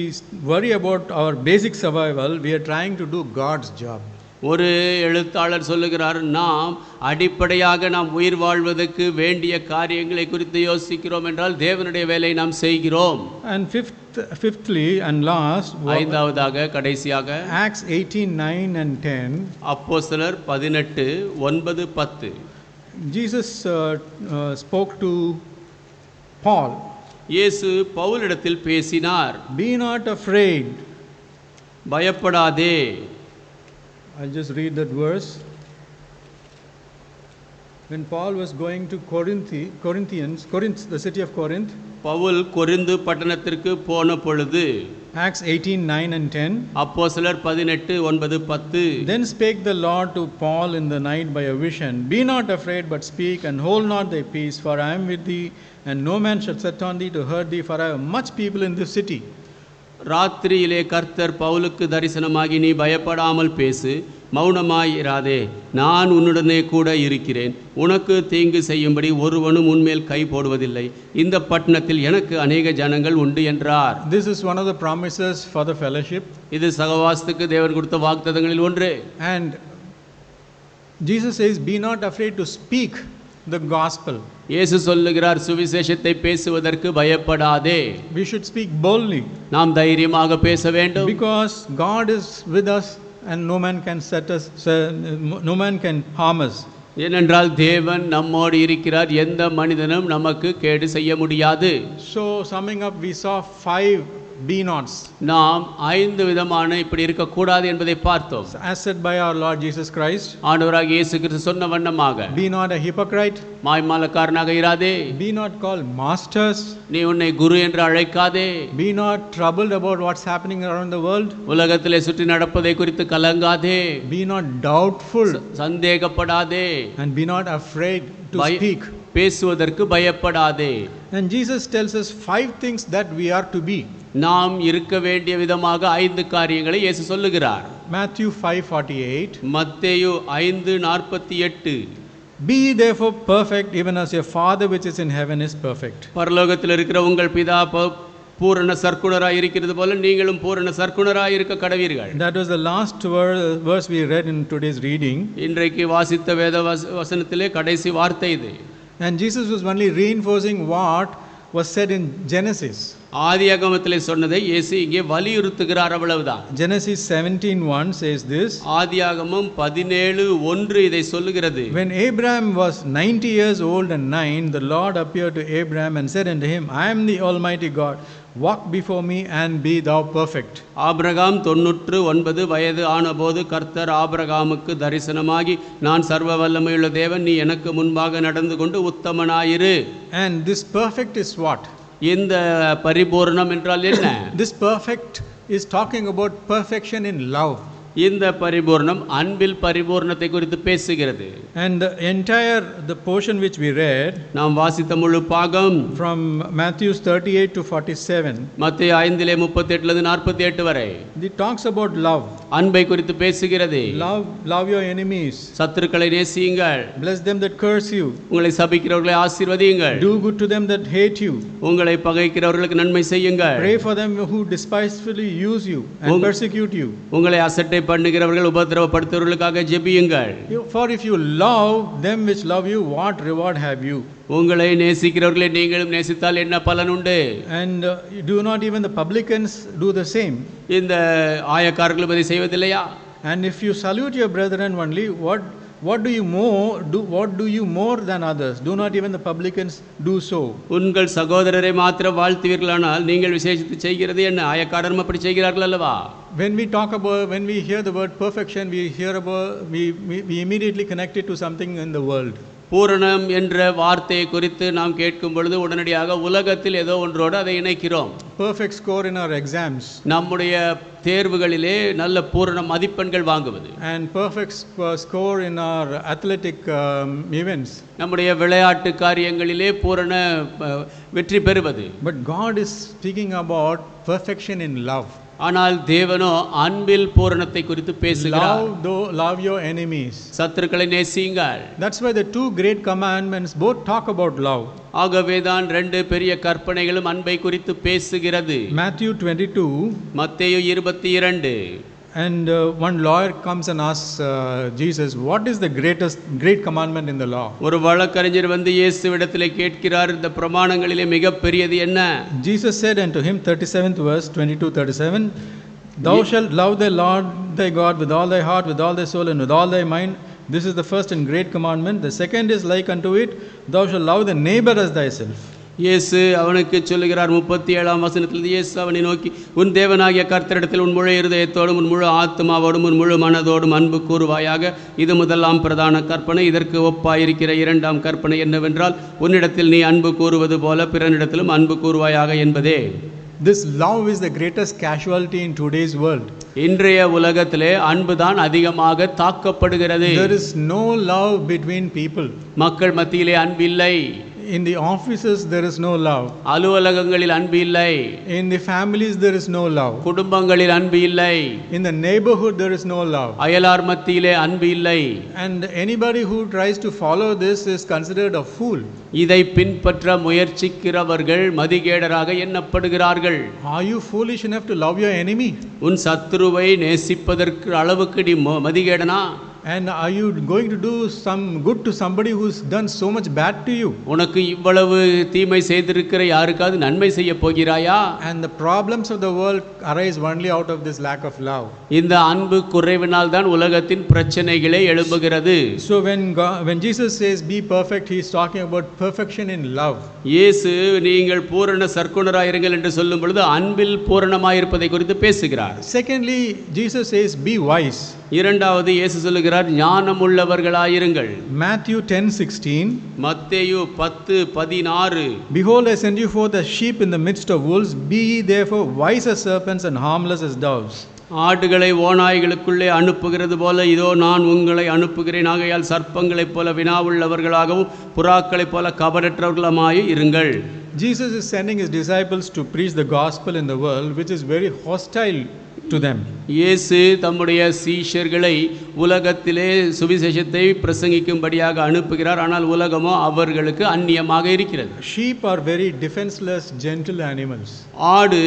worry about our basic survival, we are trying to do God's job. ஒரு எழுத்தாளர் சொல்லுகிறார், நாம் அடிப்படையாக நாம் உயிர் வாழ்வதற்கு வேண்டிய காரியங்களை குறித்து யோசிக்கிறோம் என்றால் தேவனுடைய வேலையை நாம் செய்கிறோம். And fifthly and last, ஐந்தாவதாக கடைசியாக Acts 18:9 and 10. அப்போஸ்தலர் 18:9-10. Jesus spoke to Paul. இயேசு பவுலிடத்தில் பேசினார். Be not afraid. பயப்படாதே. I'll just read that verse. When Paul was going to Corinth, the city of Corinth. Paul Corinth பட்டணத்திற்கு போன பொழுது, Acts 18:9 and 10. அப்போஸ்தலர் 18:9-10. Then spake the Lord to Paul in the night by a vision, Be not afraid, but speak, and hold not thy peace, for I am with thee, and no man shall set on thee to hurt thee, for I have much people in this city. ராத்திரியிலே கர்த்தர் பவுலுக்கு தரிசனமாகி, நீ பயப்படாமல் பேசு, மௌனமாயிராதே, நான் உன்னுடனே கூட இருக்கிறேன், உனக்கு தீங்கு செய்யும்படி ஒருவனும் உன்மேல் கை போடுவதில்லை, இந்த பட்டணத்தில் எனக்கு அநேக ஜனங்கள் உண்டு என்றார். This is one of the promises for the fellowship. இது சகவாசத்துக்கு தேவன் கொடுத்த வாக்குத்தத்தங்களில் ஒன்று. And Jesus says, be not afraid to speak the gospel. இயேசு சொல்லுகிறார், சுவிசேஷத்தை பேசுவதற்கு பயப்படாதே. We should speak boldly. நாம் தைரியமாக பேச வேண்டும். Because God is with us and no man can no man can harm us. ஏனென்றால் தேவன் நம்மோடு இருக்கிறார், எந்த மனிதனும் நமக்கு கேடு செய்ய முடியாது. So summing up, we saw 5 be nots. நாம் 5 விதமான இப்படி இருக்கக்கூடாது என்பதை பார்த்தோம். As said by our Lord Jesus Christ. ஆண்டவராகிய இயேசு கிறிஸ்து சொன்ன வண்ணமாக, be not a hypocrite. மாய்மாலக்காரனாக இராதே. be not called masters. நீ உன்னை குரு என்று அழைக்காதே. be not troubled about what's happening around the world. உலகத்திலே சுற்றி நடப்பதை குறித்து கலங்காதே. be not doubtful. சந்தேகப்படாதே. and be not afraid to speak. பேசுவதற்கு பயப்படாதே. And Jesus tells us 5 things that we are to be. நாம் இருக்க வேண்டிய விதமாக 5 காரியங்களை இயேசு சொல்லுகிறார். Matthew 5:48. மத்தேயு 5:48. Be therefore perfect, even as your Father which is in heaven is perfect. பரலோகத்தில் இருக்கிற உங்கள் பிதா பூரண சற்குணராய் இருக்கிறது போல நீங்களும் பூரண சற்குணராய் இருக்க கடவீர்கள். That was the last verse we read in today's reading. இன்றைக்கு வாசித்த வேத வசனத்திலே கடைசி வார்த்தை இது. And Jesus was only reinforcing what was said in Genesis. ஆதியாகமத்திலே சொன்னதை இயேசு இங்கே வலியுறுத்துகிறார், அவ்வளவுதான். Genesis 17:1 says this. ஆதியாகமம் 17:1 இதை சொல்லுகிறது. When Abraham was 90 years old and 9, the Lord appeared to Abraham and said unto him, I am the Almighty God, walk before me and be thou perfect. Abraham 99 வயது ஆனபோது கர்த்தர் ஆபிரகாமுக்கு தரிசனமாகி, நான் சர்வ வல்லமையுள்ள தேவன், நீ எனக்கு முன்பாக நடந்து கொண்டு உத்தமனாயிரு. And this perfect is what? இந்த பரிபூரணம் என்றால் என்ன? This perfect is talking about perfection in love. இந்த பரிபூரணம் அன்பில் பரிபூரணத்தை குறித்து பேசுகிறது. And the portion which we read, நாம் வாசித்த முழு பாகம் from Matthew 38 to 47, மத்தேயு 5:38 48 வரை, it talks about love. அன்பை குறித்து பேசுகிறது. Love your enemies. சத்துருக்களை நேசியுங்கள். Bless them that curse you. உங்களை சபிக்கிறவர்களை ஆசீர்வதியுங்கள். Do good to them that hate you. உங்களை பகைக்கிறவர்களுக்கு நன்மை செய்யுங்கள். Pray for them who despitefully use you and persecute you. உங்களை அசட்டை பண்ணுகிறவர்கள் உபத்திரவப்படுத்துகிறவர்களுக்காக ஜெபியுங்கள். For if you love them which love you, what reward have you? உங்களை நேசிக்கிறவர்களை நீங்களும் நேசித்தால் என்ன பலன் உண்டு? And do not even the publicans do the same? இந்த ஆயக்காரர்களும் அதை செய்வதில்லையா? And if you salute your brethren only, what do you more than others? Do not even the publicans do so? உங்கள் சகோதரரை மாத்திரம் வாழ்த்துவீர்களானால் நீங்கள் விசேஷித்து செய்கிறது என்ன? ஆயக்காரரும் அப்படி செய்கிறார்கள் அல்லவா? When we hear the word perfection, we immediately connect it to something in the world. பூரணம் என்ற வார்த்தையை குறித்து நாம் கேட்கும் பொழுது உடனடியாக உலகத்தில் ஏதோ ஒன்றோடு அதை இணைக்கிறோம். Perfect score in our exams. நம்முடைய தேர்வுகளிலே நல்ல பூரண மதிப்பெண்கள் வாங்குவது. And perfect score in our athletic events. நம்முடைய விளையாட்டு காரியங்களிலே பூரண வெற்றி பெறுவது. But God is speaking about perfection in love. ஆனால் தேவனோ அன்பில் பூரணத்தை குறித்து பேசுகிறார். Love your enemies. சத்துருக்களை நேசியுங்கள். That's why the 2 great commandments both talk about love. ஆகவேதான் 2 பெரிய கற்பனைகளும் அன்பை குறித்து பேசுகிறது. Matthew 22. மத்தேயு 22. And one lawyer comes and asks Jesus, what is the great commandment in the law? ஒரு வழக்கறிஞர் வந்து இயேசுவிடத்திலே கேட்கிறார், இந்த பிரமாணங்களிலே மிகப்பெரியது என்ன? Jesus said unto him, 37th verse, 22:37, thou shalt love the Lord thy God with all thy heart, with all thy soul, and with all thy mind. This is the first and great commandment. The second is like unto it, thou shalt love the neighbor as thyself. இயேசு அவனுக்கு சொல்லுகிறார் 37ஆம் வசனத்தில், இயேசு அவனை நோக்கி, உன் தேவனாகிய கர்த்தரிடத்தில் உன் முழு இருதயத்தோடும் உன் முழு ஆத்மாவோடும் உன் முழு மனதோடும் அன்பு கூறுவாயாக. இது முதலாம் பிரதான கற்பனை. இதற்கு ஒப்பாயிருக்கிற 2ஆம் கற்பனை என்னவென்றால், உன்னிடத்தில் நீ அன்பு கூறுவது போல பிறனிடத்திலும் அன்பு கூறுவாயாக என்பதே. This love is the greatest casualty in today's world. இன்றைய உலகத்திலே அன்புதான் அதிகமாக தாக்கப்படுகிறது. There is no love between people. மக்கள் மத்தியிலே அன்பில்லை. In the offices, there is no love. அலுவலகங்களில் அன்பு இல்லை. In the families, there is no love. குடும்பங்களில் அன்பு இல்லை. In the neighborhood, there is no love. அயலார் மத்தியிலே அன்பு இல்லை. And anybody who tries to follow this is considered a fool. இதை பின்பற்ற முயற்சிக்கிறவர்கள் மதிகேடராக எண்ணப்படுகிறார்கள். Are you foolish enough to love your enemy? உன் சத்துருவை நேசிப்பதற்கு அளவுக்கு நீ மதிகேடனா? And are you going to do some good to somebody who's done so much bad to you? உனக்கு இவ்வளவு தீமை செய்திருக்கிற யாருக்காவது நன்மை செய்ய போகிறாயா? And the problems of the world arise only out of this lack of love. இந்த அன்பு குறைவினால் தான் உலகத்தின் பிரச்சனைகளே எழும்புகிறது. So when Jesus says be perfect, he is talking about perfection in love. இயேசு நீங்கள் பூரண சற்குணராயிருங்கள் என்று சொல்லும் பொழுது அன்பில் பூரணமாயிருப்பதை குறித்து பேசுகிறார். Secondly, Jesus says be wise. இரண்டாவது இயேசு சொல்லுகிறார் ஞானம் உள்ளவர்களாயிருங்கள். Matthew 10:16. மத்தேயு 10:16. Behold, I send you forth as sheep in the midst of wolves. Be ye therefore wise as serpents and harmless as doves. ஆடுகளை ஓநாய்களுக்குள்ளே அனுப்புகிறது போல இதோ நான் உங்களை அனுப்புகிறேன். ஆகையால் சர்ப்பங்களைப் போல வினாவுள்ளவர்களாகவும் புறாக்களைப் போல கபடற்றவர்களுமாய் இருங்கள். Jesus is sending his disciples to preach the gospel in the world, which is very hostile to them. இயேசு தம்முடைய சீஷர்களை உலகத்திலே சுவிசேஷத்தை பிரசங்கிக்கும்படியாக அனுப்புகிறார். ஆனால் உலகமோ அவர்களுக்கு அந்நியமாக இருக்கிறது. Sheep are very defenseless, gentle animals. ஆடு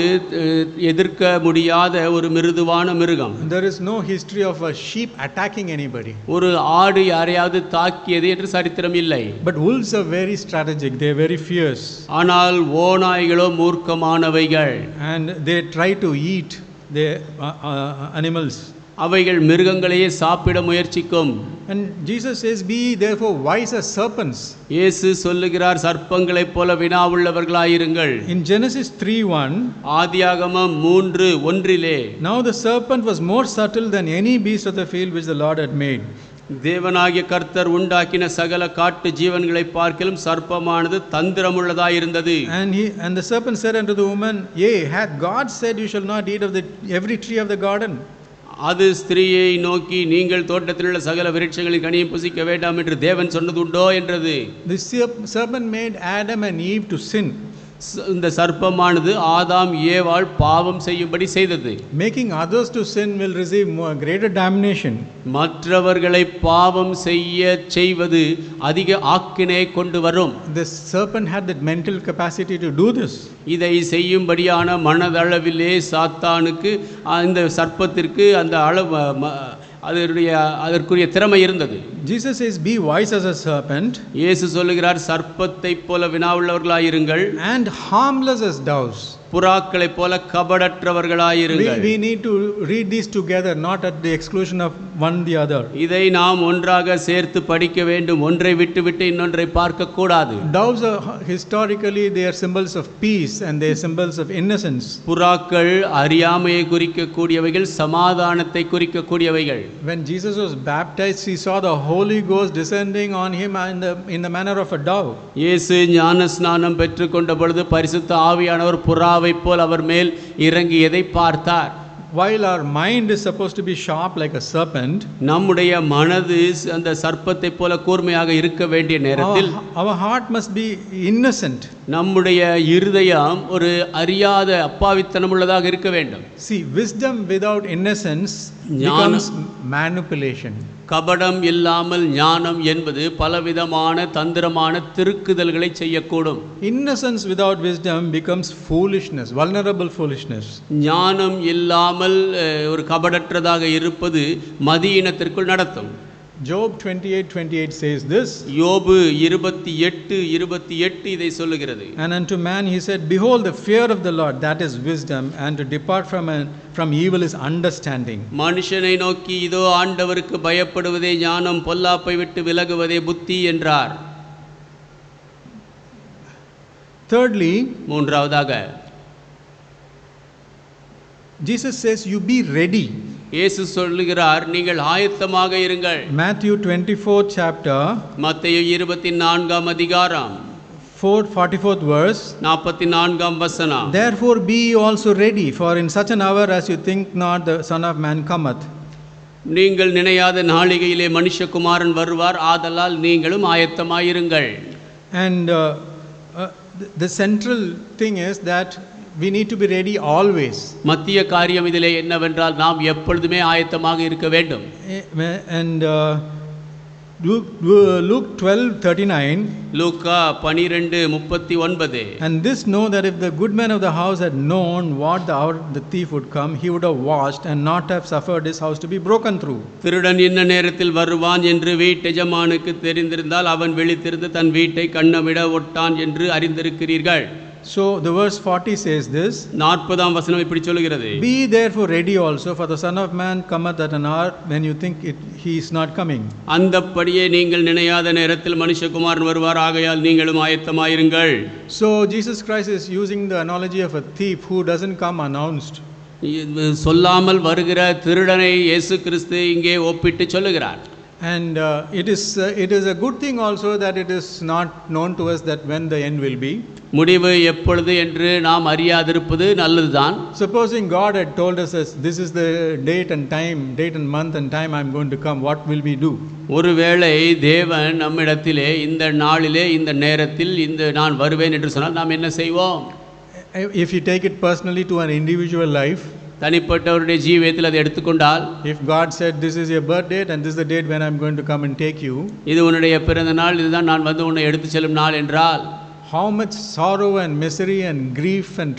எதிர்க்க முடியாத ஒரு மிருதுவான மிருகம். There is no history of a sheep attacking anybody. ஒரு ஆடு யாரையாவது தாக்கியது என்று சரித்திரம் இல்லை. But wolves are very strategic, they are very fierce. ஆனால் ஓநாய்களோ மூர்க்கமானவைகள். And they try to eat the animals. அவைகள் மிருகங்களையே சாப்பிட முயற்சிக்கும். And Jesus says be therefore wise as serpents. இயேசு சொல்லுகிறார் சர்ப்பங்களைப் போல வினாவுள்ளவர்களாயிருங்கள். In Genesis 3:1, ஆதியாகமம் 3:1 now the serpent was more subtle than any beast of the field which the Lord had made. தேவனாகிய கர்த்தர் உண்டாக்கின சகல காட்டு ஜீவன்களை பார்க்கிலும் சர்ப்பமானது தந்திரமுள்ளதாயிருந்தது. And the serpent said unto the woman, yea, hath God said you shall not eat of every tree of the garden? அது ஸ்திரீயை நோக்கி நீங்கள் தோட்டத்தில் உள்ள சகல விருட்சங்களின் கனியை புசிக்க வேண்டாம் என்று தேவன் சொன்னது உண்டோ என்றது. The serpent made Adam and Eve to sin. இந்த சர்ப்பமானது ஆதாம் ஏவாள் பாவம் செய்யும்படி செய்தது. Making others to sin will receive greater damnation. மற்றவர்களை பாவம் செய்வது அதிக ஆக்கினை கொண்டு வரும். The serpent had that mental capacity to do this. இதை செய்யும்படியான மனதளவிலே சாத்தானுக்கு இந்த சர்ப்பத்திற்கு அந்த அளவு அதற்குரிய திறமை இருந்தது. Jesus says be wise as a serpent. இயேசு சொல்லுகிறார் சர்ப்பத்தைப் போல வினாவுள்ளவர்களாயிருங்கள். And harmless as doves. புறாக்களைப் போல கபடற்றவர்களாயிருங்கள். We need to read these together, not at the exclusion of one the other. இதை நாம் ஒன்றாக சேர்த்து படிக்க வேண்டும். ஒன்றை விட்டு இன்னொன்றை பார்க்க கூடாது. Doves are historically they are symbols of peace and they are symbols of innocence. புறாக்கள் அறியாமையை குறிக்கக்கூடியவைகள், சமாதானத்தை குறிக்கக்கூடியவைகள். When Jesus was baptized, he saw the Holy Ghost descending on him in the manner of a dove. இயேசு ஞானஸ்நானம் பெற்றுக்கொண்ட பொழுது பரிசுத்த ஆவியானவர் புறாவைப் போல் அவர் மேல் இறங்கியதை பார்த்தார். While our mind is supposed to be sharp like a serpent, நம்முடைய மனது அந்த சர்ப்பத்தைப் போல கூர்மையாக இருக்க வேண்டிய நேரத்தில் our heart must be innocent. நம்முடைய இருதயம் ஒரு அறியாத அப்பாவித்தனம் உள்ளதாக இருக்க வேண்டும். See, wisdom without innocence becomes manipulation. கபடம் இல்லாமல் ஞானம் என்பது பலவிதமான தந்திரமான திருக்குதல்களை செய்யக்கூடும். Innocence without wisdom becomes foolishness, vulnerable foolishness. ஞானம் இல்லாமல் ஒரு கபடற்றதாக இருப்பது மதியினத்திற்குள் நடத்தும். Job 28:28 says this. யோபு 28:28 இதை சொல்லுகிறது. And unto man he said, behold, the fear of the Lord, that is wisdom, and to depart from evil is understanding. மனுஷனை நோக்கி இதோ ஆண்டவருக்கு பயப்படுவதே ஞானம், பொல்லாப்பை விட்டு விலகுவதே புத்தி என்றார். Thirdly, மூன்றாவதாக Jesus says you be ready. இயேசு சொல்லுகிறார் நீங்கள் ஆயத்தமாக இருங்கள். Matthew 24th chapter, மத்தேயு 24ஆம் அதிகாரம் 44th verse, 44ஆம் வசனம். Therefore be ye also ready, for in such an hour as you think not the Son of Man cometh. நீங்கள் நினையாத நாளிகையிலே மனுஷகுமாரன் வருவார், ஆதலால் நீங்களும் ஆயத்தமாயிருங்கள். And the central thing is that we need to be ready always. மத்திய காரியம் இதிலே என்னவென்றால் நாம் எப்பொழுதுமே ஆயத்தமாக இருக்க வேண்டும். And Luke 12:39. Luca 12:39. And this know that if the good man of the house had known what the hour the thief would come, he would have watched and not have suffered his house to be broken through. திருடன் என்ன நேரத்தில் வருவான் என்று வீட்டெஜமானுக்கு தெரிந்திருந்தால் அவன் விழித்திருந்து தன் வீட்டை கண்ணமிட ஒட்டான் என்று அறிந்திருக்கிறீர்கள். So the verse 40 says this. 40ஆம் வசனம் இப்படி சொல்கிறது. Be therefore ready also, for the Son of Man cometh at an hour when you think he is not coming. அந்தப்படியே நீங்கள் நினையாத நேரத்தில் மனுஷகுமாரன் வருவார், ஆகையால் நீங்களும் ஆயத்தமாயிருங்கள். So Jesus Christ is using the analogy of a thief who doesn't come announced. சொல்லாமல் வருகிற திருடனை இயேசு கிறிஸ்து இங்கே ஒப்பிட்டு சொல்லுகிறார். And it is a good thing also that it is not known to us that when the end will be. முடிவு எப்பொழுது என்று நாம் அறியாதிருப்பது நல்லதுதான். Supposing God had told us this is the date and month and time I am going to come, what will we do? ஒருவேளை தேவன் நம்மிடத்திலே இந்த நாளிலே இந்த நேரத்தில் நான் வருவேன் என்று சொன்னால் நாம் என்ன செய்வோம்? If you take it personally to an individual life, தனிப்பட்டவருடைய ஜீவியத்தில் அதை எடுத்துக்கொண்டால், if God said this is your birth date and this is the date when I am going to come and take you, இது உன்னுடைய பிறந்த நாள், இதுதான் நான் வந்து உன்னை எடுத்து செல்லும் நாள் என்றால், how much sorrow and misery and grief and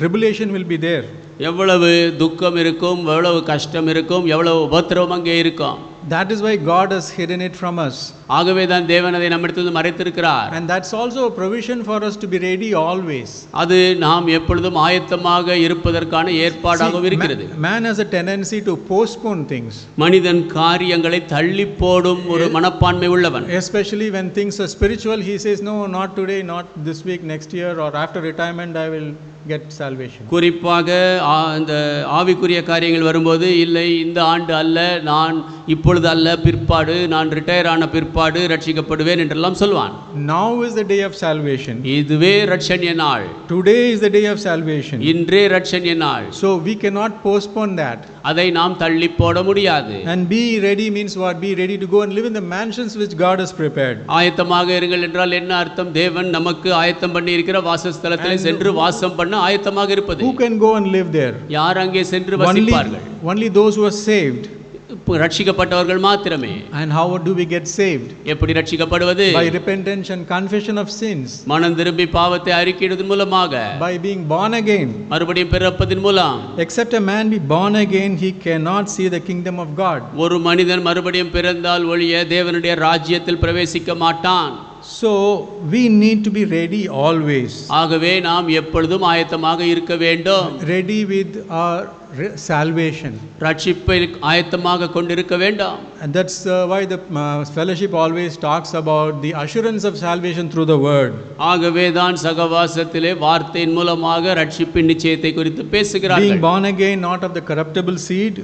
tribulation will be there. எவ்வளவு துக்கம் இருக்கும், எவ்வளவு கஷ்டம் இருக்கும், எவ்வளவு உபத்திரவம் அங்கே இருக்கும். That is why God has hidden it from us. ஆகவே தான் தேவன் அதை நம்மிடத்திலிருந்து மறைத்திருக்கிறார். And that's also a provision for us to be ready always. அது நாம் எப்பொழுதும் ஆயத்தமாக இருப்பதற்கான ஏற்பாடாகவும் இருக்கிறது. Man has a tendency to postpone things. மனிதன் காரியங்களை தள்ளி போடும் ஒரு மனப்பான்மை உள்ளவன். Especially when things are spiritual, he says no, not today, not this week, next year or after retirement I will get salvation. குறிப்பாக இந்த ஆவிக்குரிய காரியங்கள் வரும்போது, இல்லை இந்த ஆண்டு அல்ல, நான் இப்பொழுது அல்ல, பிற்பாடு நான் ரிட்டையர் ஆன பிற்பாடு ரட்சிக்கப்படுவேன் என்றெல்லாம் சொல்வான். Now is the day of salvation. இதுவே ரட்சணிய நாள். Today is the day of salvation. இன்றே ரட்சணிய நாள். So we cannot postpone that. அதை நாம் தள்ளி போட முடியாது. And be ready means what? Be ready to go and live in the mansions which God has prepared. ஆயத்தமாக இருங்கள் என்றால் என்ன அர்த்தம்? தேவன் நமக்கு ஆயத்தம் பண்ணி இருக்கிற வாசஸ்தலத்திலே சென்று வாசம் பண்ண ஆயத்தமாக இருப்பது. Who can go and live there? யார் அங்கே சென்று வசிப்பார்கள்? Only those who are saved. ரட்சிக்கப்பட்டவர்கள் மாத்திரமே. And how do we get saved? எப்படி ரட்சிக்கப்படுவது? By repentance and confession of sins. மனம் திரும்பி பாவத்தை அறிக்கையிடுவதன் மூலமாக. By being born again. மறுபடியும் பிறப்பதின் மூலம். Except a man be born again, he cannot see the kingdom of God. ஒரு மனிதன் மறுபடியும் பிறந்தால் ஒழிய தேவனுடைய ராஜ்யத்தில் பிரவேசிக்க மாட்டான். So we need to be ready always. ஆகவே நாம் எப்பொழுதும் ஆயத்தமாக இருக்க வேண்டும். Ready with our salvation. ரட்சிப்பை ஆயத்தமாக கொண்டிருக்க வேண்டும். And that's why the fellowship always talks about the assurance of salvation through the word. ஆகவே தான் சகவாசத்திலே வார்த்தையின் மூலமாக ரட்சிப்பின் நிச்சயத்தை குறித்து பேசுகிறார்கள். Being born again, not of the corruptible seed,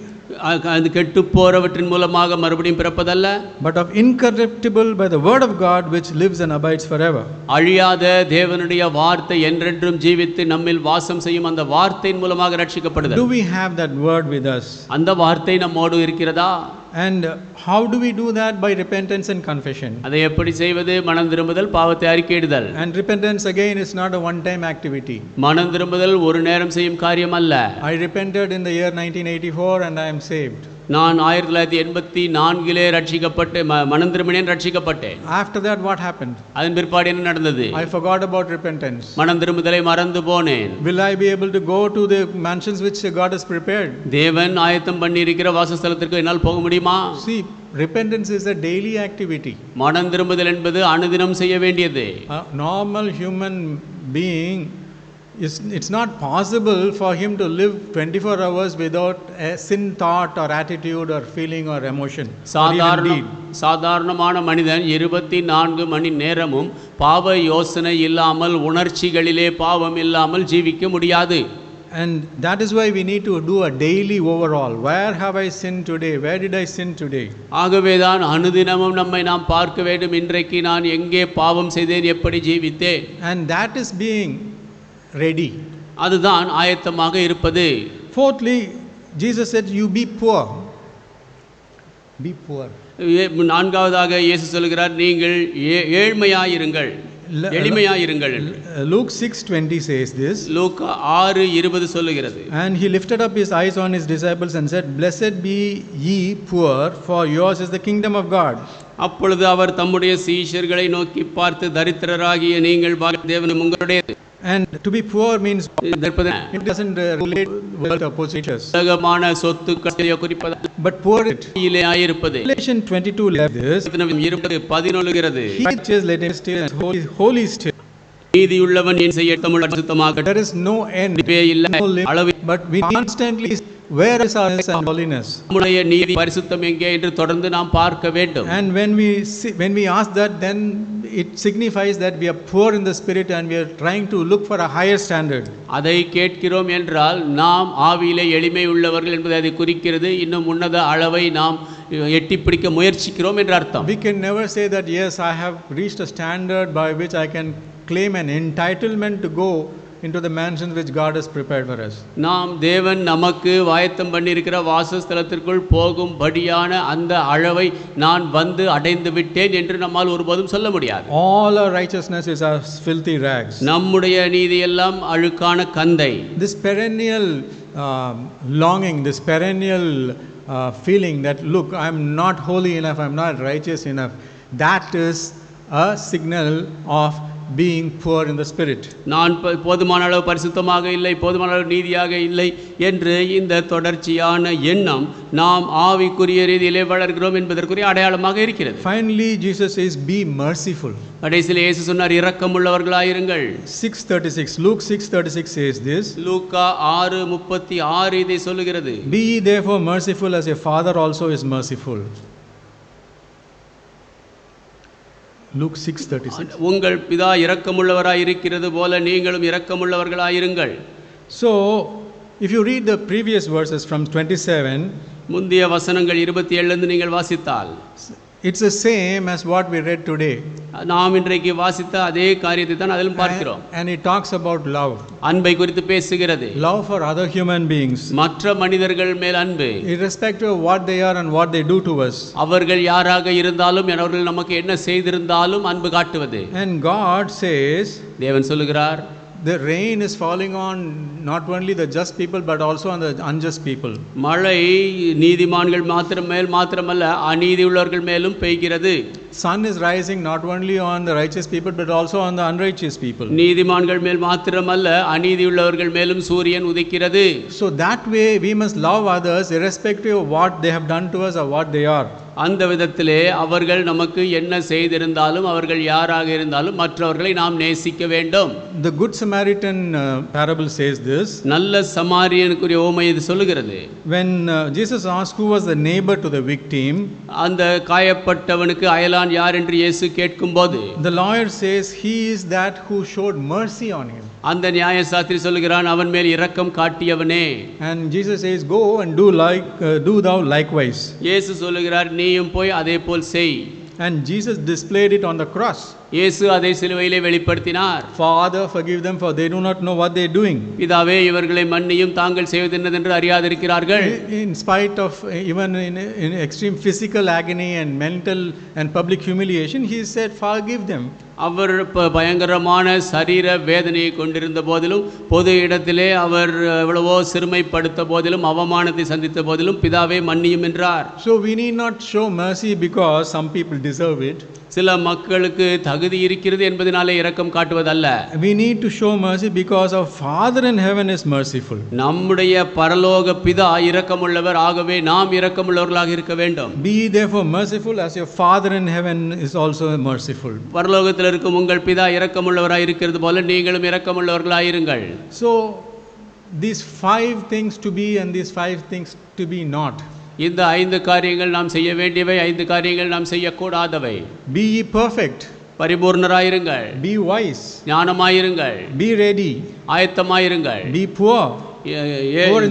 அது கெட்டு போறவற்றின் மூலமாக மறுபடியும் பிறப்பதல்ல, but of incorruptible by the word of God which lives and abides forever. அழியாத தேவனுடைய வார்த்தை என்றென்றும் ஜீவித்து நம்மில் வாசம் செய்யும் அந்த வார்த்தையின் மூலமாக ரட்சிக்கப்படுதல். Do we have that word with us? அந்த வார்த்தை நம்மோடு இருக்கிறதா? And how do we do that? By repentance and confession. அதை எப்படி செய்வது? மனம் திரும்புதல், பாவத்தை அறிக்கையிடுதல். And repentance again is not a one time activity. மனம் திரும்புதல் ஒரு நேரம் செய்யும் காரியம் அல்ல. I repented in the year 1984 and I am saved. நான் 1984 ரட்சிக்கப்பட்டு மனம் திரும்பினேன், ரட்சிக்கப்பட்டேன். After that what happened? அதன் பிற்பாடு என்ன நடந்தது? I forgot about repentance. மனம் திரும்புதலை மறந்து போனேன். Will I be able to go to the mansions which God has prepared? தேவன் ஆயத்தம் பண்ணி இருக்கிற வாசஸ்தலத்திற்கு என்னால் போக முடியுமா? See, repentance is a daily activity. மனம் திரும்புதல் என்பது அனுதினம் செய்ய வேண்டியது. A normal human being, it's not possible for him to live 24 hours without a sin thought or attitude or feeling or emotion. சாதாரணமான மனிதன் 24 மணி நேரமும் பாவ யோசனை இல்லாமல், உணர்ச்சிகளிலே பாவம் இல்லாமல் ஜீவிக்க முடியாது. And that is why we need to do a daily overall. Where have I sinned today? Where did I sin today? ஆகவேதான் அனுதினமும் நம்மை நாம் பார்க்க வேண்டும். இன்றைக்கு நான் எங்கே பாவம் செய்தேன், எப்படி ஜீவித்தேன். And that is being ready. அதுதான் ஆயத்தமாக இருப்பது. Fourthly, Jesus said, you be poor. Be poor. நான்காவதாக இயேசு சொல்கிறார், நீங்கள் ஏழ்மையாயிருங்கள். எளிமையாயிருங்கள். Luke 6:20 says this. லூக்கா 6:20 சொல்லுகிறது. And he lifted up his eyes on his disciples and said, "Blessed be ye poor, for yours is the kingdom of God." அப்பொழுது அவர் தம்முடைய சீஷர்களை நோக்கி பார்த்து, தரித்திரராகிய நீங்கள் தேவன் உங்களுடையது. And to be poor means it doesn't relate with opposites. உலகமான சொத்துக்களை குறிப்பது. But poor கீழே ஆயிருப்பது. Revelation 22 this. 20:11 He which is let him still and holy still. நீதியுள்ளவன் என் செய்யட்டும் சுத்தமாக. There is no end. அளவு. But we constantly where is our holiness? நம்முடைய நீதி பரிசுத்தம் எங்கே என்று தொடர்ந்து நாம் பார்க்க வேண்டும். And when we ask that, then it signifies that we are poor in the spirit and we are trying to look for a higher standard. அதை கேட்கிறோம் என்றால் நாம் ஆவியிலே எளிமை உள்ளவர்கள் என்பதை அதை குறிக்கிறது. இன்னும் உன்னத அளவை நாம் எட்டி பிடிக்க முயற்சிக்கிறோம் என்ற அர்த்தம். We can never say that yes, I have reached a standard by which I can claim an entitlement to go into the mansions which God has prepared for us. நாம் தேவன் நமக்கு வாயத்தம் பண்ணியிருக்கிற வாசஸ்தலத்திற்குள் போகும்படியான அந்த அளவை நான் வந்து அடைந்து விட்டேன் என்று நம்மால் ஒருபோதும் சொல்ல முடியாது. All our righteousness is as filthy rags. நம்முடைய நீதி எல்லாம் அழுக்கான கந்தை. This perennial longing, this perennial feeling that look, I am not holy enough, I am not righteous enough, that is a signal of being poor in the spirit. நான் போதுமான அளவு பரிசுத்தமாக இல்லை, போதுமான அளவு நீதியாக இல்லை என்று இந்த தொடர்ச்சியான எண்ணம் நாம் ஆவிக்குரிய ரீதியிலே வளர்கிறோம் என்பதற்குரிய அடையாளமாக இருக்கிறது. Finally Jesus says, be merciful. கடைசியில் இயேசு சொன்னார், இரக்கமுள்ளவர்களாயிருங்கள். 6:36 Luke 6:36 says this. லூக்கா 6:36 இதை சொல்லுகிறது. Be ye therefore merciful as your Father also is merciful. Luke 6:36. உங்கள் பிதா இரக்கமுள்ளவராய் இருக்கிறது போல நீங்களும் இரக்கமுள்ளவர்களாயிருங்கள். So if you read the previous verses from 27, முந்திய வசனங்கள் 27 இருந்து நீங்கள் வாசித்தால் it's the same as what we read today. நாம் இன்றைக்கு வாசித்த அதே காரியத்தை தான் அதிலும் பார்க்கிறோம். And it talks about love. அன்பை குறித்து பேசுகிறது. Love for other human beings. மற்ற மனிதர்கள் மேல் அன்பு. Irrespective of what they are and what they do to us. அவர்கள் யாராக இருந்தாலும் அவர்கள் நமக்கு என்ன செய்திருந்தாலும் அன்பு காட்டுவது. And God says, தேவன் சொல்லுகிறார், the rain is falling on not only the just people but also on the unjust people. மழை நீதிமான்கள் மாத்திரமல்ல அநீதி உள்ளவர்கள் மேலும் பெய்கிறது. Sun is rising not only on the righteous people but also on the unrighteous people. நீதிமான்கள் மேல் மாத்திரமல்ல அநீதி உள்ளவர்கள் மேலும் சூரியன் உதிக்கிறது. So that way we must love others irrespective of what they have done to us or what they are. அந்த விதத்திலே அவர்கள் நமக்கு என்ன செய்திருந்தாலும் அவர்கள் யாராக இருந்தாலும் மற்றவர்களை நாம் நேசிக்க வேண்டும். The Good Samaritan parable says this. நல்ல சமாரியனுக்குரிய ஓமை இது சொல்லுகிறது. When Jesus asked who was the neighbor to the victim, அந்த காயப்பட்டவனுக்கு அயலான் யார் என்று இயேசு கேட்கும்போது, the lawyer says he is that who showed mercy on him. அந்த நியாயசாஸ்திரி சொல்லுகிறான், அவன் மேல் இரக்கம் காட்டியவனே. And Jesus says, go and do thou likewise. இயேசு சொல்லுகிறார், நீயும் போய் அதே போல் செய். And Jesus displayed it on the cross. இயேசு அதை சிலுவையிலே வெளிப்படுத்தினார். Father, forgive them for they do not know what they are doing. பிதாவே, இவர்களை மன்னியும், தாங்கள் செய்வது என்னதென்று அறியாதிருக்கிறார்கள். In spite of even in extreme physical agony and mental and public humiliation, he said, forgive them. அவர் பயங்கரமான சரீர வேதனையை கொண்டிருந்த போதிலும், பொது இடத்திலே அவர் எவ்வளவோ சிறுமைப்படுத்த போதிலும், அவமானத்தை சந்தித்த போதிலும், பிதாவே மன்னியும் என்றார். So we need not show mercy because some people deserve it. சில மக்களுக்கு தகுதி இருக்கிறது என்பதனாலே இரக்கம் காட்டுவதல்ல. We need to show mercy because our Father in heaven is merciful. நம்முடைய பரலோக பிதா இரக்கமுள்ளவர், ஆகவே நாம் இரக்கமுள்ளவர்களாக இருக்க வேண்டும். Be therefore merciful as your Father in heaven is also merciful. பரலோகத்தில் இருக்கும் உங்கள் பிதா இரக்கமுள்ளவராய் இருக்கிறது போல நீங்களும் இரக்கமுள்ளவர்களாய் இருங்கள். So these 5 things to be and these 5 things to be not. இந்த 5 காரியங்கள் நாம் செய்ய வேண்டியவை, 5 காரியங்கள் நாம் செய்யக்கூடாதவை. Be ye perfect. பரிபூர்ணராயிருங்கள். Be wise. ஞானமாயிருங்கள். Be ready. ஆயத்தமாயிருங்கள். Be poor.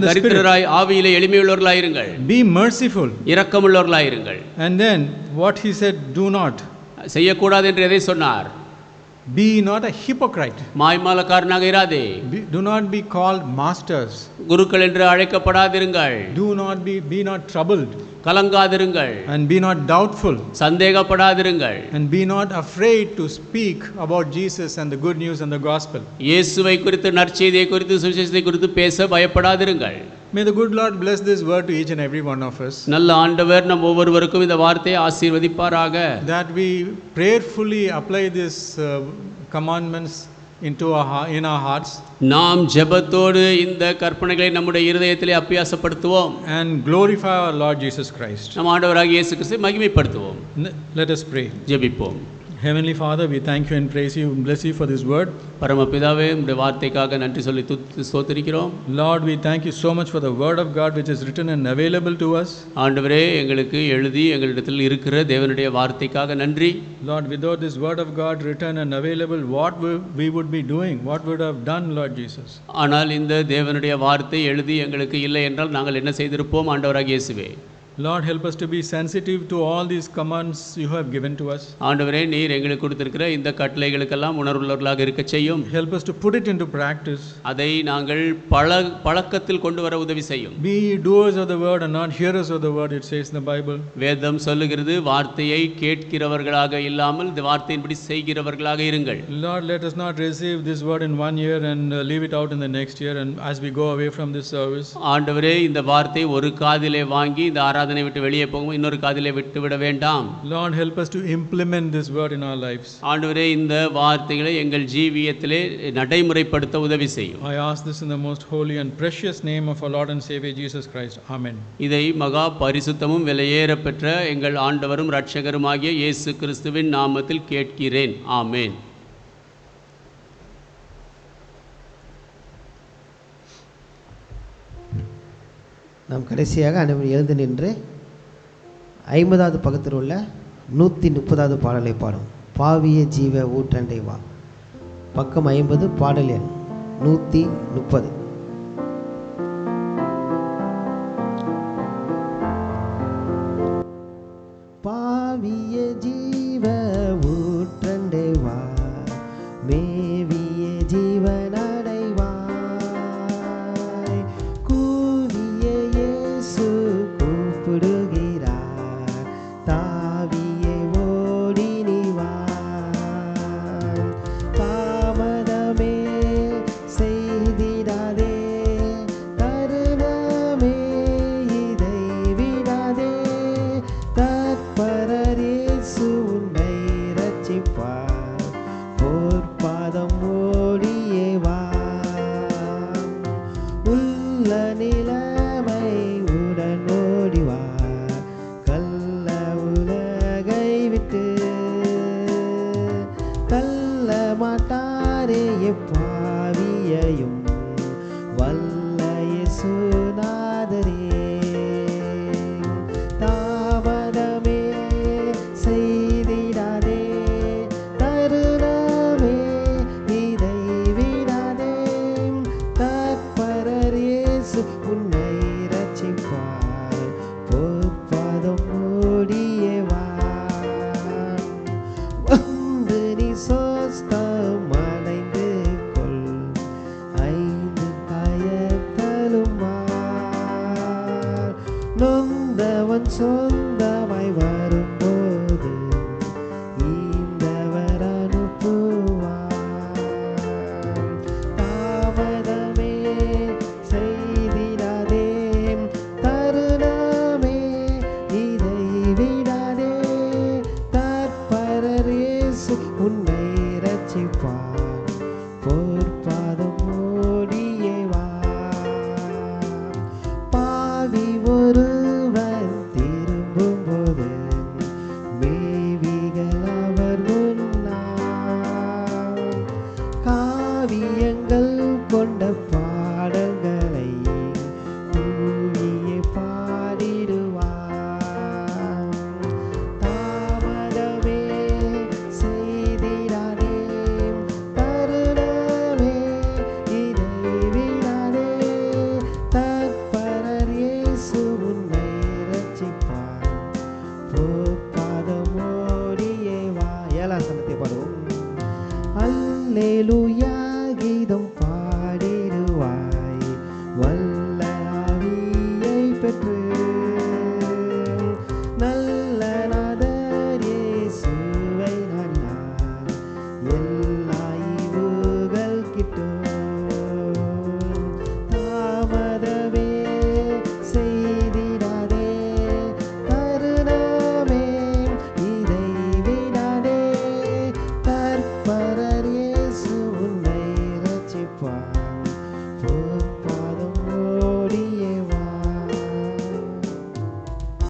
தரித்திரராய் ஆவியிலே எளிமையுள்ளவர்களாயிருங்கள். Be merciful. இரக்கமுள்ளவர்களாயிருங்கள். And then what he said, do not. செய்யக்கூடாது என்று எதை சொன்னார்? Be not a hypocrite. மாய்மாலக்காரனாக இராதே. Do not be called masters. குருக்கள் என்று அழைக்கப்படாதிருங்கள். Do not be not troubled. கலங்காதிருங்கள். And be not doubtful. சந்தேகப்படாதிருங்கள். And be not afraid to speak about Jesus and the good news and the gospel. இயேசுவை குறித்து நற்செய்தியை குறித்து சுவிசேஷத்தை குறித்து பேச பயப்படாதிருங்கள். May the good Lord bless this word to each and every one of us. நல்ல ஆண்டவர் நம் ஒவ்வொருவருக்கும் இந்த வார்த்தையை ஆசீர்வதிப்பாராக. That we prayerfully apply these commandments in our hearts. நாம் ஜெபத்தோடு இந்த கற்பனைகளை நம்முடைய இருதயத்திலே அபியாசப்படுத்துவோம். And glorify our Lord Jesus Christ. நம் ஆண்டவராகிய இயேசு கிறிஸ்துவை மகிமைப்படுத்துவோம். Let us pray. ஜெபிப்போம். Heavenly Father, we thank you and praise you and bless you for this word. பரமபிதாவே, உம்முடைய வார்த்தைக்காக நன்றி சொல்லி ஸ்தோத்திரிக்கிறோம். Lord, we thank you so much for the word of God which is written and available to us. ஆண்டவரே, எங்களுக்கு எழுதி எங்களிடத்தில் இருக்கிற தேவனுடைய வார்த்தைக்காக நன்றி. Lord, without this word of God written and available, what we would be doing? What would have done, Lord Jesus? ஆனால் இந்த தேவனுடைய வார்த்தை எழுதி எங்களுக்கு இல்லை என்றால் நாங்கள் என்ன செய்திருப்போம்? ஆண்டவராகிய இயேசுவே, Lord, help us to be sensitive to all these commands you have given to us. ஆண்டவரே, நீர் எங்களுக்கு கொடுத்திருக்கிற இந்த கட்டளைகளுக்கெல்லாம் உணர்வுள்ளவர்களாக இருக்க செய்யும். Help us to put it into practice. அதை நாங்கள் பழக்கத்தில் கொண்டு வர உதவி செய்யும். Be doers of the word and not hearers of the word, it says in the Bible. வேதம் சொல்லுகிறது, வார்த்தையை கேட்கிறவர்களாக இல்லாமல் இந்த வார்த்தையின்படி செய்கிறவர்களாக இருங்கள். Lord, let us not receive this word in one year and leave it out in the next year and as we go away from this service. ஆண்டவரே, இந்த வார்த்தை ஒரு காதிலே வாங்கி இந்த ஆராதனை விட்டு வெளியே போகும், இன்னொரு காதிலே விட்டு விட வேண்டாம். Lord, help us to implement this word in our lives. ஆண்டவரே, இந்த வார்த்தைகளை எங்கள் ஜீவியத்திலே நடைமுறைப்படுத்த உதவி செய்யும். I ask this in the most holy and precious name of our Lord and Savior Jesus Christ. Amen. இதை மகா பரிசுத்தமும் விலையேற பெற்ற எங்கள் ஆண்டவரும் இரட்சகருமாகிய இயேசு கிறிஸ்துவின் நாமத்தில் கேட்கிறேன். ஆமென். நாம் கடைசியாக அனைவரும் எழுந்து நின்று 50வது பக்கத்தில் உள்ள 130வது பாடலை பாடும். பாவிய ஜீவ ஊற்றண்டை வா. பக்கம் 50, பாடல் எண் 130. பாவிய ஜீவ ஊற்றண்டை வா, மேவிய ஜீவனடைவா, பாவியையும் வல்ல இயேசுநாதரே, தாமதமே செய்திடாதே, தருணமே இதை விடாதே, தற்பரர் இயேசு உன்னை இரட்சிப்பார், பொற்பாதம் மூடியே வா, வந்து நீ சொஸ்தம் அடைந்து கொள், ஐந்து காயத்தலும் நொந்தவன் சொந்த